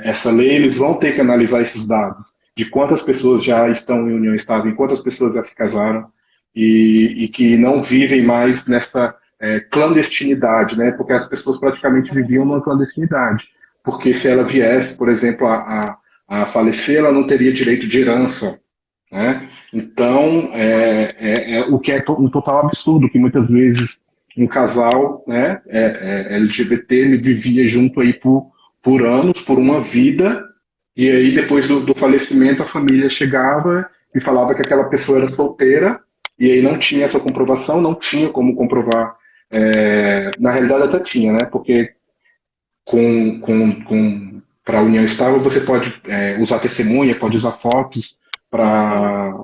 essa lei, eles vão ter que analisar esses dados, de quantas pessoas já estão em união estável, quantas pessoas já se casaram, e que não vivem mais nessa clandestinidade, né? Porque as pessoas praticamente viviam numa clandestinidade. Porque se ela viesse, por exemplo, a falecer, ela não teria direito de herança, né? Então, o que é um total absurdo, que muitas vezes um casal, né, LGBT ele vivia junto aí por anos, por uma vida, e aí depois do falecimento a família chegava e falava que aquela pessoa era solteira, e aí não tinha essa comprovação, não tinha como comprovar. Na realidade até tinha, né, porque para a união estável você pode usar testemunha, pode usar fotos para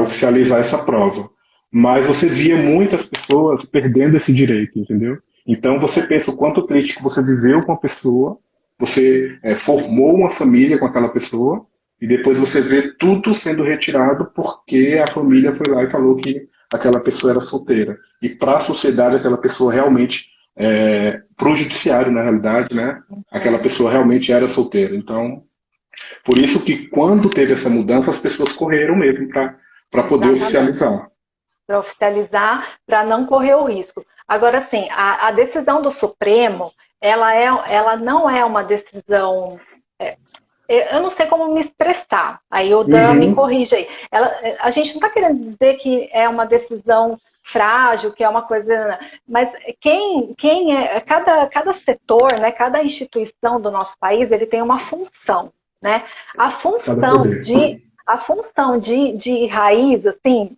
oficializar essa prova. Mas você via muitas pessoas perdendo esse direito, entendeu? Então você pensa o quanto triste que você viveu com a pessoa, você formou uma família com aquela pessoa, e depois você vê tudo sendo retirado porque a família foi lá e falou que aquela pessoa era solteira. E para a sociedade aquela pessoa realmente, para o judiciário na realidade, né? Aquela pessoa realmente era solteira. Então, por isso que quando teve essa mudança, as pessoas correram mesmo para poder Exatamente. oficializar. Para oficializar, para não correr o risco. Agora, sim, a decisão do Supremo, ela não é uma decisão. Eu não sei como me expressar, aí o Dan me Uhum, corrige aí. A gente não está querendo dizer que é uma decisão frágil, que é uma coisa. Mas quem é. Cada setor, né, cada instituição do nosso país, ele tem uma função. Né? A cada função poder. de, a função de raiz, assim,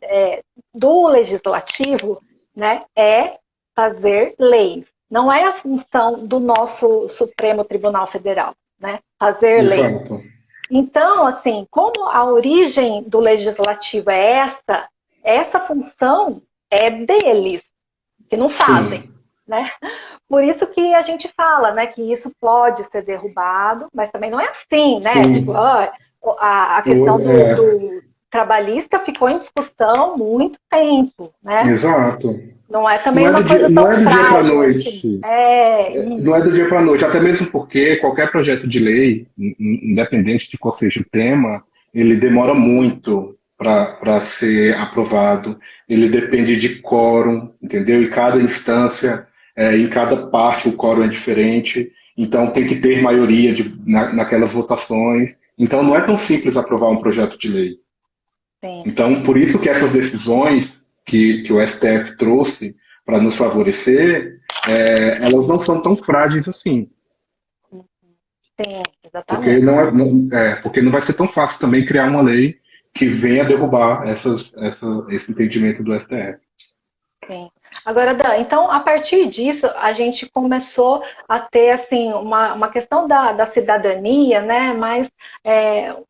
do legislativo, né, é fazer leis. Não é a função do nosso Supremo Tribunal Federal, né, fazer leis. Exato. Então, assim, como a origem do legislativo é essa função é deles, que não fazem, Sim, né? Por isso que a gente fala, né, que isso pode ser derrubado, mas também não é assim, né? Tipo, sim. a questão do trabalhista ficou em discussão muito tempo, né? Exato. Não é também uma coisa Não tão é do dia para a frágil assim. noite. É Não isso. é do dia para a noite, até mesmo porque qualquer projeto de lei, independente de qual seja o tema, ele demora muito para ser aprovado. Ele depende de quórum, entendeu? E cada instância, em cada parte, o quórum é diferente. Então tem que ter maioria naquelas votações. Então não é tão simples aprovar um projeto de lei. Sim, Então, por isso que essas decisões que o STF trouxe para nos favorecer, elas não são tão frágeis assim, sim, porque exatamente. porque não vai ser tão fácil também criar uma lei que venha derrubar esse entendimento do STF. Sim. Agora, Dan, então, a partir disso, a gente começou a ter, assim, uma questão da cidadania, né, mas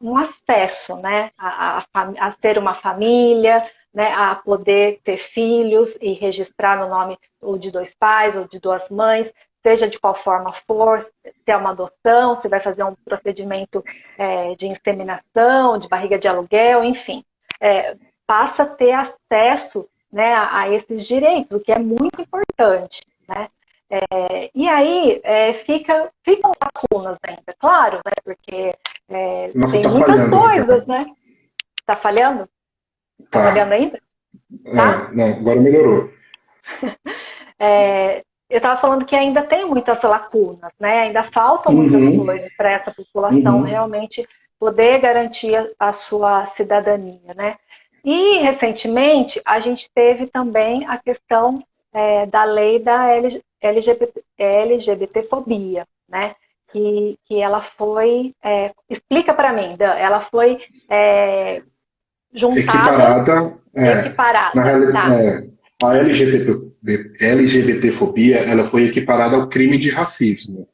um acesso, né, a ter uma família, né, a poder ter filhos e registrar no nome ou de dois pais ou de duas mães, seja de qual forma for, se é uma adoção, se vai fazer um procedimento de inseminação, de barriga de aluguel, enfim. Passa a ter acesso, né, a esses direitos, o que é muito importante, né? E aí ficam lacunas ainda, claro, né? Porque Nossa, tem tá muitas falhando aí, cara. coisas, né? Tá falhando? Tá falhando Tá. ainda? Tá? Não, agora melhorou. eu estava falando que ainda tem muitas lacunas, né? Ainda faltam muitas coisas para essa população realmente poder garantir a sua cidadania, né? E, recentemente, a gente teve também a questão da lei da LGBTfobia, né? Que ela foi... explica para mim, Dan, ela foi juntada, Equiparada, na equiparada, tá? realidade, a LGBTfobia, ela foi equiparada ao crime de racismo.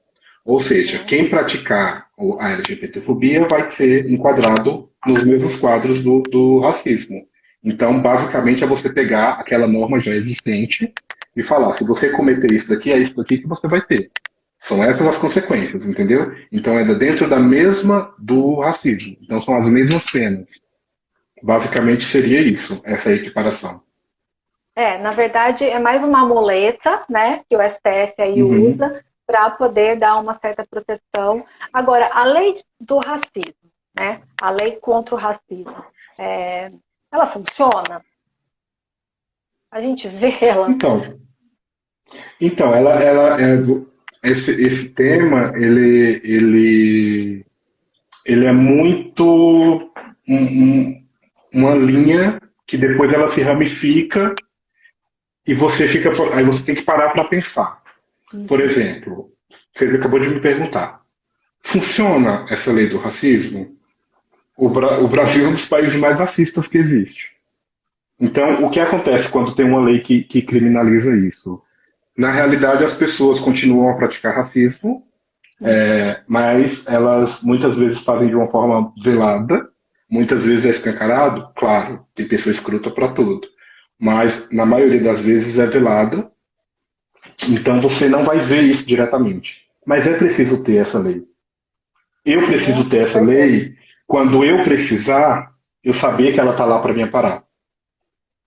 Ou seja, quem praticar a LGBTfobia vai ser enquadrado nos mesmos quadros do racismo. Então, basicamente, é você pegar aquela norma já existente e falar, se você cometer isso daqui, é isso daqui que você vai ter. São essas as consequências, entendeu? Então, é dentro da mesma do racismo. Então, são as mesmas penas. Basicamente, seria isso, essa equiparação. Na verdade, é mais uma muleta, né, que o STF aí usa para poder dar uma certa proteção. Agora, a lei do racismo, né, a lei contra o racismo, ela funciona? A gente vê ela. Então esse tema, ele é muito uma linha que depois ela se ramifica e aí você tem que parar para pensar. Por exemplo, você acabou de me perguntar, funciona essa lei do racismo? O Brasil é um dos países mais racistas que existe. Então, o que acontece quando tem uma lei que criminaliza isso? Na realidade, as pessoas continuam a praticar racismo, mas elas muitas vezes fazem de uma forma velada, muitas vezes é escancarado, claro, tem pessoa escrota para tudo, mas na maioria das vezes é velada, então você não vai ver isso diretamente. Mas é preciso ter essa lei. Eu preciso ter essa lei quando eu precisar, eu saber que ela está lá para me amparar.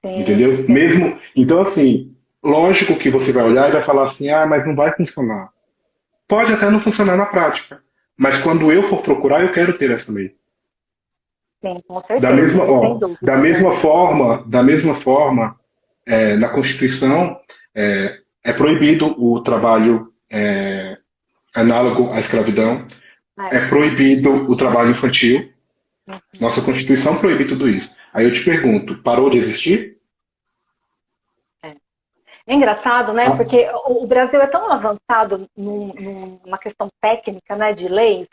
Entendeu? Mesmo. Então, assim, lógico que você vai olhar e vai falar assim, mas não vai funcionar. Pode até não funcionar na prática. Mas quando eu for procurar, eu quero ter essa lei. Sim, com certeza. Da mesma forma, na Constituição é proibido o trabalho análogo à escravidão, é proibido o trabalho infantil. Nossa Constituição proíbe tudo isso. Aí eu te pergunto, parou de existir? É engraçado, né? Porque o Brasil é tão avançado numa questão técnica, né, de leis,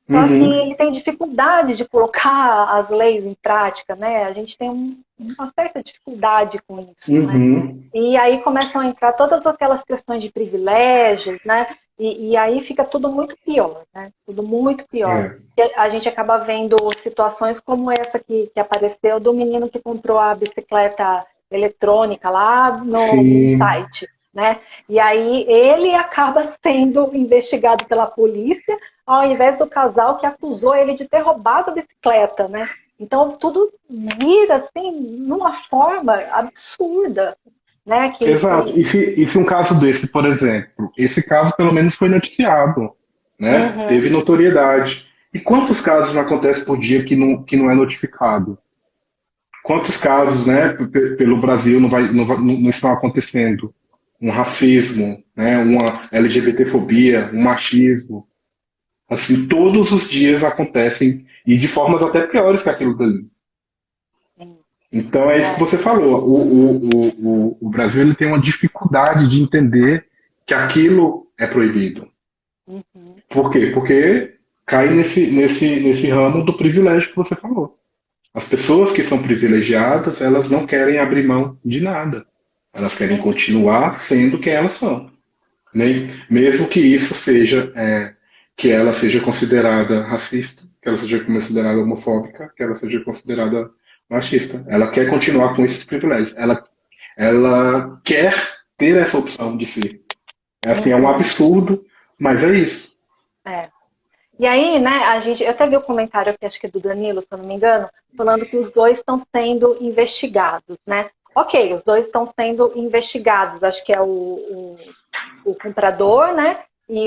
só que ele tem dificuldade de colocar as leis em prática, né? A gente tem uma certa dificuldade com isso, né? E aí começam a entrar todas aquelas questões de privilégios, né? E aí fica tudo muito pior, né? Tudo muito pior. A gente acaba vendo situações como essa que apareceu do menino que comprou a bicicleta eletrônica lá no site, né? E aí ele acaba sendo investigado pela polícia, ao invés do casal que acusou ele de ter roubado a bicicleta, né? Então tudo vira assim numa forma absurda, né? Exato. E se um caso desse, por exemplo, esse caso pelo menos foi noticiado, né? Teve notoriedade. E quantos casos não acontecem por dia que não é notificado? Quantos casos, né, pelo Brasil não estão acontecendo? Um racismo, né, uma LGBTfobia, um machismo. Assim, todos os dias acontecem, e de formas até piores que aquilo dali. Então é isso que você falou. O Brasil ele tem uma dificuldade de entender que aquilo é proibido. Por quê? Porque cai nesse ramo do privilégio que você falou. As pessoas que são privilegiadas, elas não querem abrir mão de nada. Elas querem continuar sendo quem elas são. Mesmo que isso seja, que ela seja considerada racista, que ela seja considerada homofóbica, que ela seja considerada machista. Ela quer continuar com esses privilégios. Ela quer ter essa opção de ser. É um absurdo, mas é isso. E aí, né, eu até vi o comentário aqui, acho que é do Danilo, se eu não me engano, falando que os dois estão sendo investigados, né? Ok, os dois estão sendo investigados, acho que é o comprador, né? E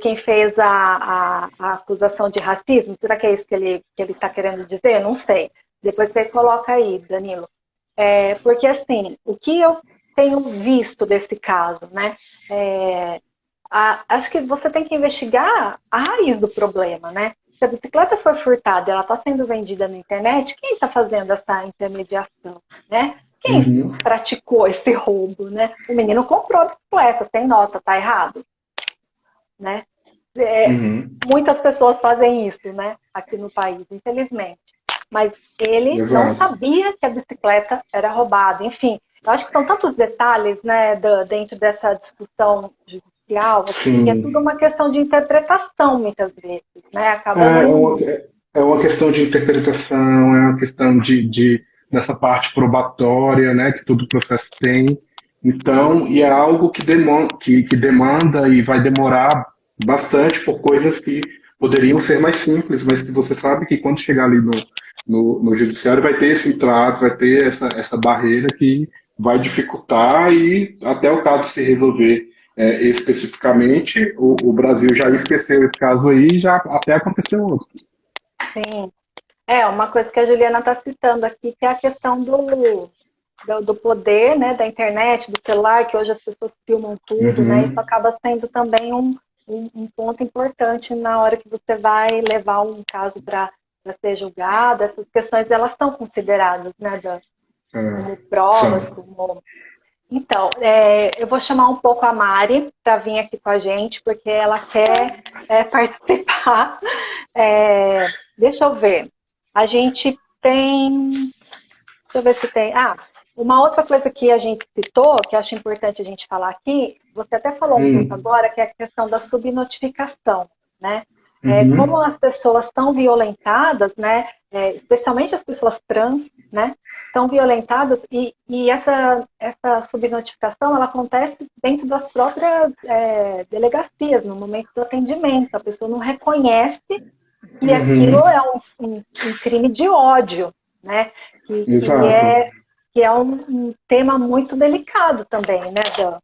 quem fez a acusação de racismo. Será que é isso que ele está querendo dizer? Não sei. Depois você coloca aí, Danilo. Porque assim, o que eu tenham visto desse caso, né? Acho que você tem que investigar a raiz do problema, né? Se a bicicleta foi furtada e ela está sendo vendida na internet, quem está fazendo essa intermediação, né? Quem Uhum. praticou esse roubo, né? O menino comprou a bicicleta, tem nota, tá errado, né? Uhum. Muitas pessoas fazem isso, né? Aqui no país, infelizmente. Mas ele não Exato. sabia que a bicicleta era roubada. Enfim, eu acho que são tantos detalhes, né, dentro dessa discussão judicial, assim, que é tudo Sim. uma questão de interpretação, muitas vezes, né? É, Acaba é não. uma, é uma questão de interpretação, é uma questão dessa parte probatória, né, que todo processo tem. Então, e é algo que demanda e vai demorar bastante por coisas que poderiam ser mais simples, mas que você sabe que quando chegar ali no judiciário vai ter esse entrave, vai ter essa barreira que vai dificultar e até o caso se resolver especificamente, o Brasil já esqueceu esse caso aí e já até aconteceu outro. Sim. Uma coisa que a Juliana está citando aqui, que é a questão do poder, né, da internet, do celular, que hoje as pessoas filmam tudo, né? Isso Uhum, acaba sendo também um ponto importante na hora que você vai levar um caso para ser julgado. Essas questões, elas são consideradas, né, como provas, são. como... Então, eu vou chamar um pouco a Mari para vir aqui com a gente, porque ela quer participar. Deixa eu ver. A gente tem... Deixa eu ver se tem... uma outra coisa que a gente citou, que acho importante a gente falar aqui, você até falou um pouco Hum, agora, que é a questão da subnotificação, né? Como uhum, as pessoas são violentadas, né? Especialmente as pessoas trans, né? São violentadas e essa subnotificação, ela acontece dentro das próprias delegacias, no momento do atendimento. A pessoa não reconhece que aquilo uhum, é um crime de ódio, né? Que, que exato. é, que é um tema muito delicado também, né, Dan?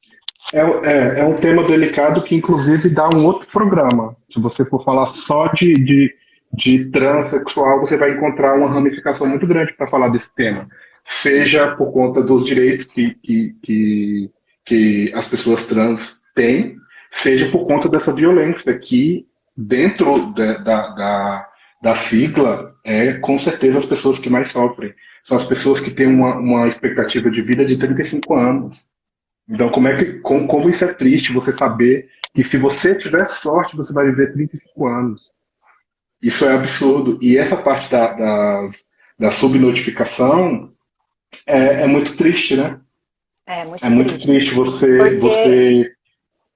É um tema delicado que, inclusive, dá um outro programa. Se você for falar só de transexual, você vai encontrar uma ramificação muito grande para falar desse tema. Seja por conta dos direitos que as pessoas trans têm, seja por conta dessa violência que, dentro da sigla, com certeza as pessoas que mais sofrem. São as pessoas que têm uma expectativa de vida de 35 anos. Então, como isso é triste você saber que se você tiver sorte, você vai viver 35 anos. Isso é absurdo. E essa parte da subnotificação é muito triste, né? É É muito muito triste. triste Porque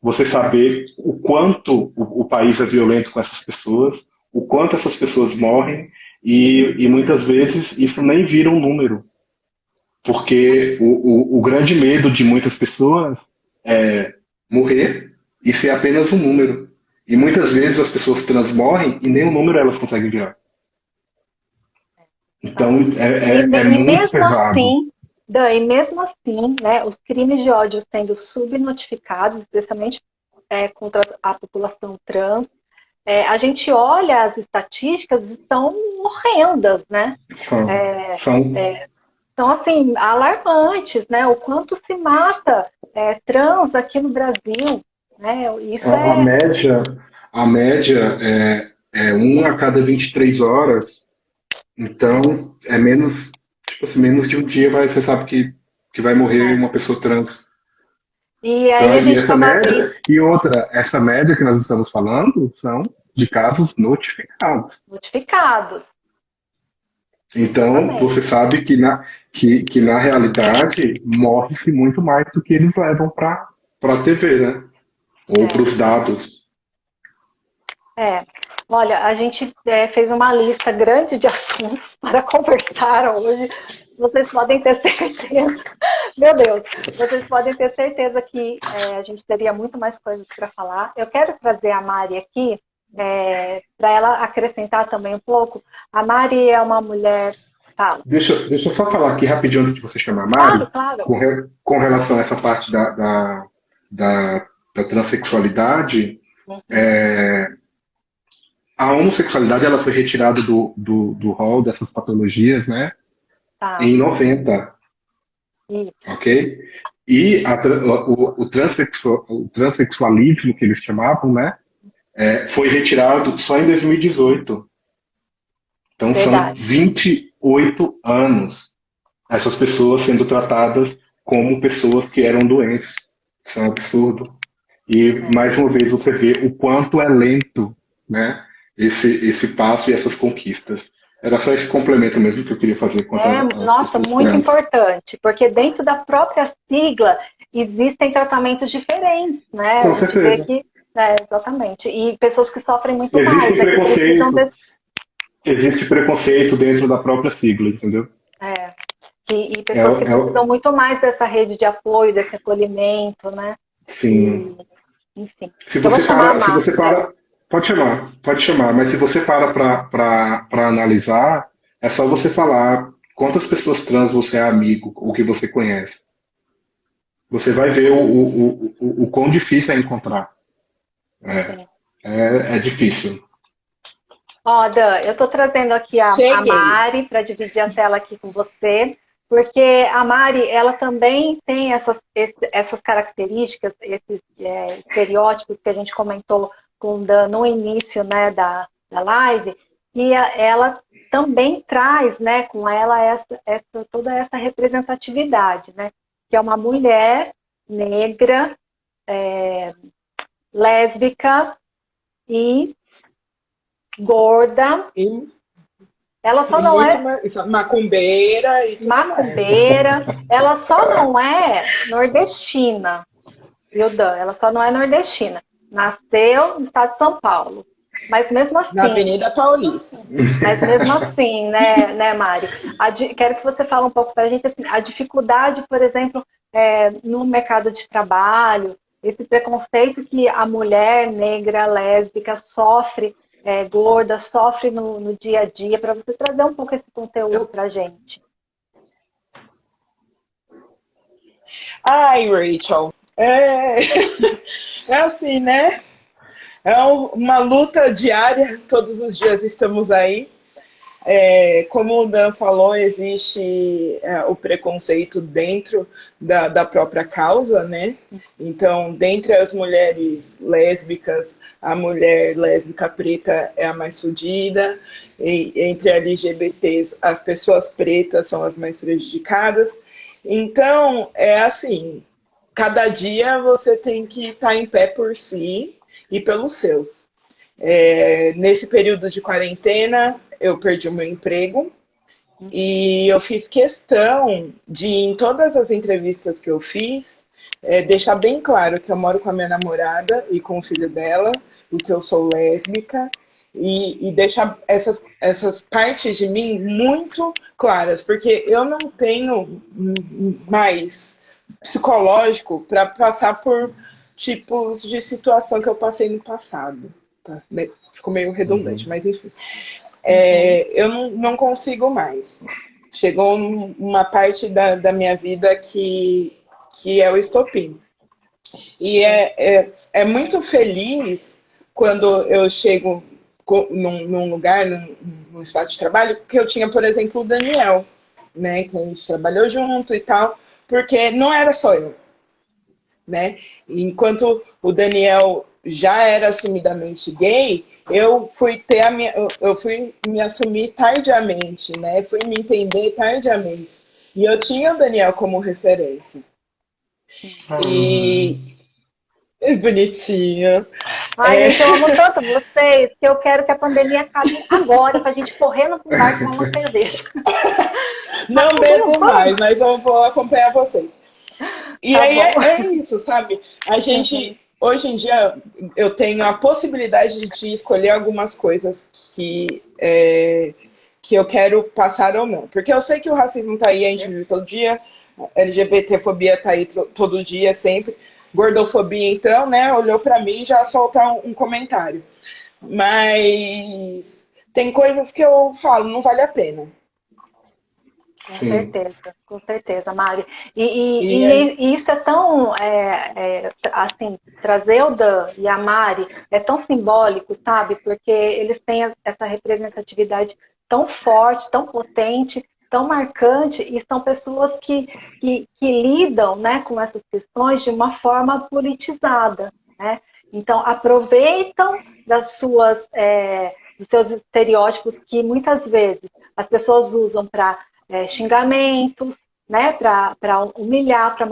você saber o quanto o país é violento com essas pessoas, o quanto essas pessoas morrem, e muitas vezes isso nem vira um número. Porque o grande medo de muitas pessoas é morrer e ser apenas um número. E muitas vezes as pessoas trans morrem e nem o número elas conseguem virar. tá. Então E, é e muito mesmo pesado. assim, Dan, e mesmo assim, né, os crimes de ódio sendo subnotificados, especialmente contra a população trans, a gente olha as estatísticas e são horrendas, né? São, É, são São, assim, alarmantes, né? O quanto se mata trans aqui no Brasil, né? Isso a, a média, a média é 1 a cada 23 horas. Então é menos, tipo assim, menos de um dia você sabe que vai morrer é. uma pessoa trans. E aí Então, a e gente essa estava... média, e outra, essa média que nós estamos falando são de casos notificados. notificados, Então, exatamente. você sabe que na realidade morre-se muito mais do que eles levam para a TV, né? Ou para É, os dados. é. Olha, a gente fez uma lista grande de assuntos para conversar hoje. Vocês podem ter certeza, meu Deus, vocês podem ter certeza que a gente teria muito mais coisas para falar. Eu quero trazer a Mari aqui, para ela acrescentar também um pouco. A Mari é uma mulher. Fala. Deixa eu só falar aqui rapidinho antes de você chamar a Mari, Claro, claro. com relação a essa parte da transexualidade. Uhum. é, a homossexualidade ela foi retirada do rol dessas patologias, né? Tá. Em 90, Isso. ok? E o transexualismo, que eles chamavam, né, foi retirado só em 2018. Então são Verdade. 28 anos essas pessoas sendo tratadas como pessoas que eram doentes. Isso é um absurdo. E, É. mais uma vez, você vê o quanto é lento, né, esse passo e essas conquistas. Era só esse complemento mesmo que eu queria fazer quanto às Nossa, pessoas muito trans. importante, porque dentro da própria sigla existem tratamentos diferentes, né? A Com gente vê certeza. que, exatamente, e pessoas que sofrem muito Existe mais, que precisam preconceito, existe preconceito dentro da própria sigla, entendeu? é, e É, pessoas que é, precisam muito mais dessa rede de apoio, desse acolhimento, né? sim. E, enfim. Se Eu vou você chamar a para, se você Márcia. para, pode chamar, mas se você para analisar, é só você falar quantas pessoas trans você é amigo ou que você conhece. Você vai ver o quão difícil é encontrar. É, Sim. é difícil. Ó, Dan, eu estou trazendo aqui a Cheguei. Mari para dividir a tela aqui com você, porque a Mari, ela também tem essas características, esses estereótipos que a gente comentou com o Dan no início, né, da live, e ela também traz, né, com ela toda essa representatividade, né, que é uma mulher negra, lésbica e gorda. E, Ela só e não muito é macumbeira e tudo mais. macumbeira, ela só não é nordestina, viu, Dan? Ela só não é nordestina. Nasceu no estado de São Paulo. Mas mesmo Na assim, Avenida Paulista. né, Mari? Quero que você fale um pouco para a gente assim, a dificuldade, por exemplo, no mercado de trabalho, esse preconceito que a mulher negra, lésbica sofre, gorda, sofre no dia a dia, para você trazer um pouco esse conteúdo Eu, para a gente. ai, Rachel. É assim, né? Uma luta diária, todos os dias estamos aí. Como o Dan falou, existe o preconceito dentro da própria causa, né? Então, dentre as mulheres lésbicas, a mulher lésbica preta é a mais fodida, e entre LGBTs, as pessoas pretas são as mais prejudicadas. Então, é assim, cada dia você tem que estar em pé por si e pelos seus. Nesse período de quarentena, eu perdi o meu emprego e eu fiz questão de, em todas as entrevistas que eu fiz, deixar bem claro que eu moro com a minha namorada e com o filho dela, e que eu sou lésbica, e deixar essas partes de mim muito claras, porque eu não tenho mais psicológico para passar por tipos de situação que eu passei no passado. Tá? Ficou meio redundante, Uhum. mas enfim. Uhum. Eu não consigo mais. Chegou uma parte da minha vida que é o estopim. E é muito feliz quando eu chego num lugar, num espaço de trabalho, que eu tinha, por exemplo, o Daniel, né, que a gente trabalhou junto e tal, porque não era só eu, né? Enquanto o Daniel já era assumidamente gay, eu fui me assumir tardiamente, né? Fui me entender tardiamente. E eu tinha o Daniel como referência. E bonitinho. Ai, gente, eu amo tanto vocês que eu quero que a pandemia acabe agora pra gente correr no bar tomar uma cerveja. Não Vamos, bebo vamos. mais, mas eu vou acompanhar vocês. E Tá aí bom. é isso, sabe? A Uhum. gente, hoje em dia, eu tenho a possibilidade de escolher algumas coisas que eu quero passar ou não. Porque eu sei que o racismo tá aí, a gente vive todo dia, a LGBTfobia tá aí todo dia, sempre. Gordofobia, então, né? Olhou para mim e já soltar um comentário. Mas tem coisas que eu falo, não vale a pena. Sim. Com certeza, Mari. E aí, E isso é tão, assim, trazer o Dan e a Mari é tão simbólico, sabe? Porque eles têm essa representatividade tão forte, tão potente, tão marcante, e são pessoas que lidam, né, com essas questões de uma forma politizada, né? Então, aproveitam dos seus estereótipos que muitas vezes as pessoas usam para xingamentos, né, para humilhar, para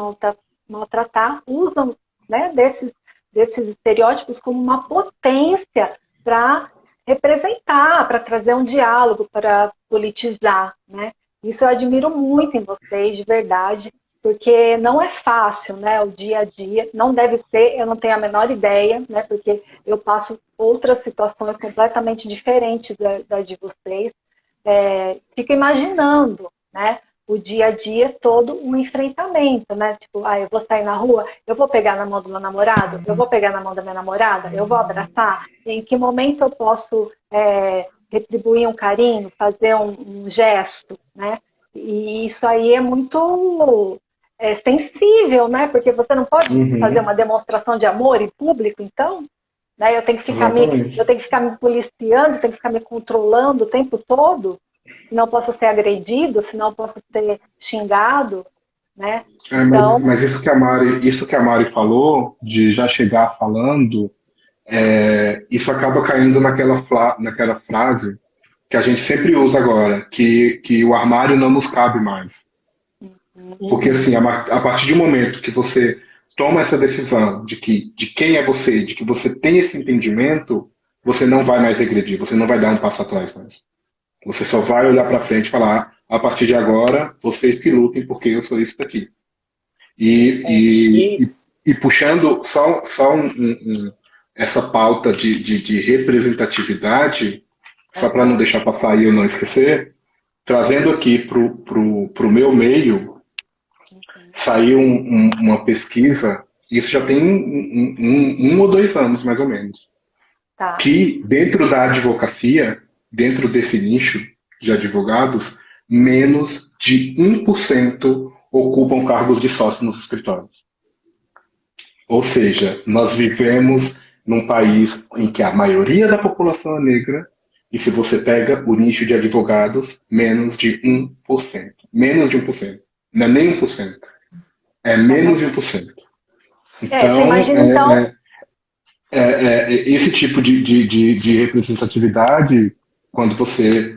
maltratar, usam, né, desses estereótipos como uma potência para representar, para trazer um diálogo, para politizar, né? Isso eu admiro muito em vocês, de verdade, porque não é fácil, né? O dia a dia, não deve ser, eu não tenho a menor ideia, né? Porque eu passo outras situações completamente diferentes da de vocês. Fico imaginando, né? O dia a dia todo um enfrentamento, né? Tipo, eu vou sair na rua, eu vou pegar na mão do meu namorado, eu vou pegar na mão da minha namorada, eu vou abraçar. Em que momento eu posso retribuir um carinho, fazer um gesto, né? E isso aí é muito sensível, né? Porque você não pode fazer uma demonstração de amor em público, então, né? Eu tenho que ficar me policiando, tenho que ficar me controlando o tempo todo. Senão posso ser agredido, senão posso ser xingado, né? Então... mas isso que a Mari falou, de já chegar falando, isso acaba caindo naquela frase que a gente sempre usa agora, que o armário não nos cabe mais. Porque assim, a partir do momento que você toma essa decisão de quem é você, de que você tem esse entendimento, você não vai mais regredir, você não vai dar um passo atrás mais. Você só vai olhar para frente e falar, a partir de agora, vocês que lutem, porque eu sou isso daqui. E puxando só essa pauta de representatividade, só para não deixar passar e eu não esquecer, trazendo aqui para o meu meio, saiu uma pesquisa, isso já tem um ou 2 anos, mais ou menos, que dentro da advocacia, dentro desse nicho de advogados, menos de 1% ocupam cargos de sócio nos escritórios. Ou seja, nós vivemos num país em que a maioria da população é negra, e se você pega o nicho de advogados, menos de 1%. Menos de 1%. Não é nem 1%. É menos de 1%. Então, esse tipo de representatividade, quando você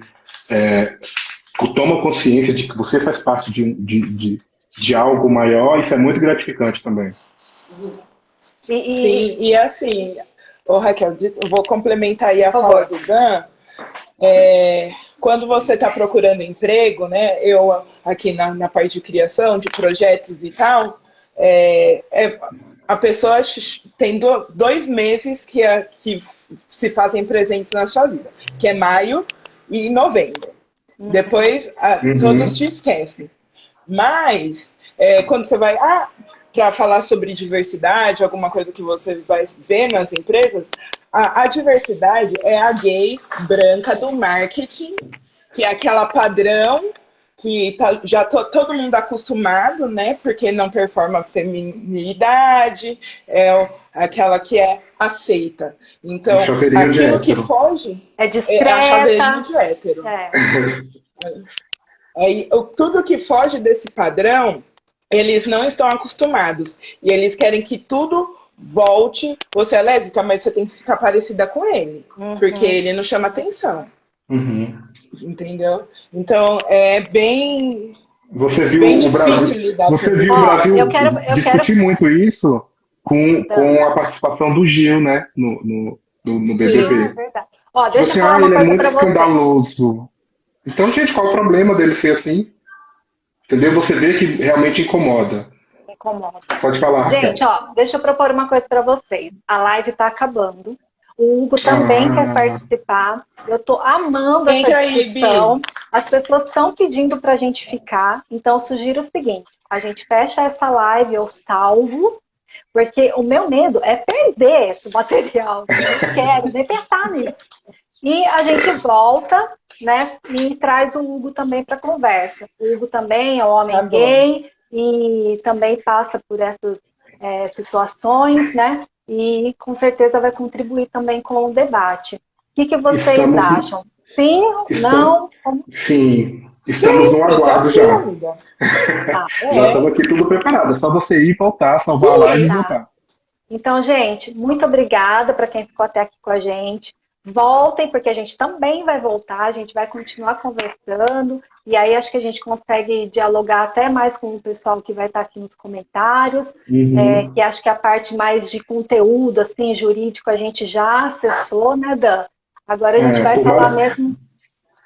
toma consciência de que você faz parte de algo maior, isso é muito gratificante também. Sim, e assim, Raquel, eu vou complementar aí a fala do Dan. Quando você está procurando emprego, né? Eu aqui na parte de criação, de projetos e tal, a pessoa tem 2 meses que se fazem presentes na sua vida, que é maio e novembro. Depois todos te esquecem. Mas quando você vai para falar sobre diversidade, alguma coisa que você vai ver nas empresas, a diversidade é a gay branca do marketing, que é aquela padrão que já todo mundo acostumado, né? Porque não performa feminilidade, é aquela que é aceita. Então, aquilo que foge é a chaveirinho de hétero. Tudo que foge desse padrão, eles não estão acostumados. E eles querem que tudo volte. Você é lésbica, mas você tem que ficar parecida com ele. Porque ele não chama atenção. Entendeu? Então, é bem... Você viu o Brasil, discutir muito isso com a participação do Gil, né? No BBB. Sim, é verdade. Deixa eu falar uma ele coisa é muito pra você. escandaloso. Então, gente, qual o problema dele ser assim? Entendeu? Você vê que realmente incomoda. Pode falar. Gente, deixa eu propor uma coisa para vocês. A live está acabando. O Hugo também quer participar. Eu estou amando essa discussão. As pessoas estão pedindo para a gente ficar. Então, eu sugiro o seguinte. A gente fecha essa live, eu salvo. Porque o meu medo é perder esse material. Eu não quero nem pensar nisso. E a gente volta, né? E traz o Hugo também para a conversa. O Hugo também é um homem gay e também passa por essas situações, né? E com certeza vai contribuir também com o debate. O que vocês acham? Sim? Não? Sim. Estamos no Eu tô aguardo aqui, já. amiga. Tá. Já estamos aqui tudo preparado. É só você ir, voltar, salvar a live e Tá. voltar. Então, gente, muito obrigada para quem ficou até aqui com a gente. Voltem, porque a gente também vai voltar, a gente vai continuar conversando. E aí acho que a gente consegue dialogar até mais com o pessoal que vai estar aqui nos comentários. Que acho que a parte mais de conteúdo, assim, jurídico, a gente já acessou, né, Dan? Agora a gente vai Por falar mais, mesmo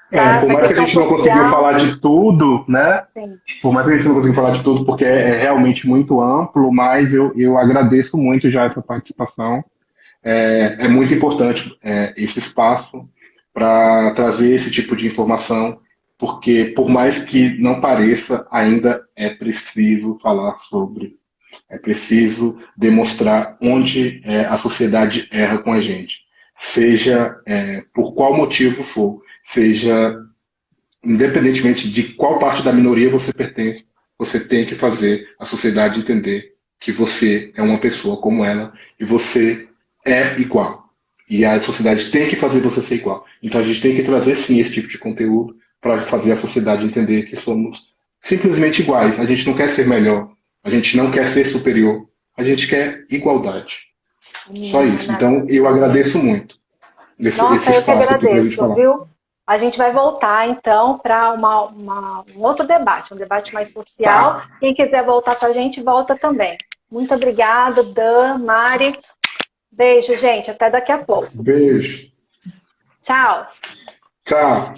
por da mais que a questão gente não conseguiu social. falar de tudo, né? Sim. Por mais que a gente não conseguiu falar de tudo, porque é realmente muito amplo, mas eu agradeço muito já essa participação. É muito importante esse espaço para trazer esse tipo de informação, porque por mais que não pareça, ainda é preciso falar sobre, é preciso demonstrar onde a sociedade erra com a gente, seja por qual motivo for, seja independentemente de qual parte da minoria você pertence, você tem que fazer a sociedade entender que você é uma pessoa como ela e você é igual. E a sociedade tem que fazer você ser igual. Então a gente tem que trazer sim esse tipo de conteúdo para fazer a sociedade entender que somos simplesmente iguais. A gente não quer ser melhor, a gente não quer ser superior, a gente quer igualdade. Só isso. Então eu agradeço muito esse Nossa, eu que espaço aqui para a gente agradeço, falar. viu? A gente vai voltar, então, para um outro debate, um debate mais social. Tá? Quem quiser voltar com a gente, volta também. Muito obrigada, Dan, Mari. Beijo, gente. Até daqui a pouco. Beijo. Tchau. Tchau.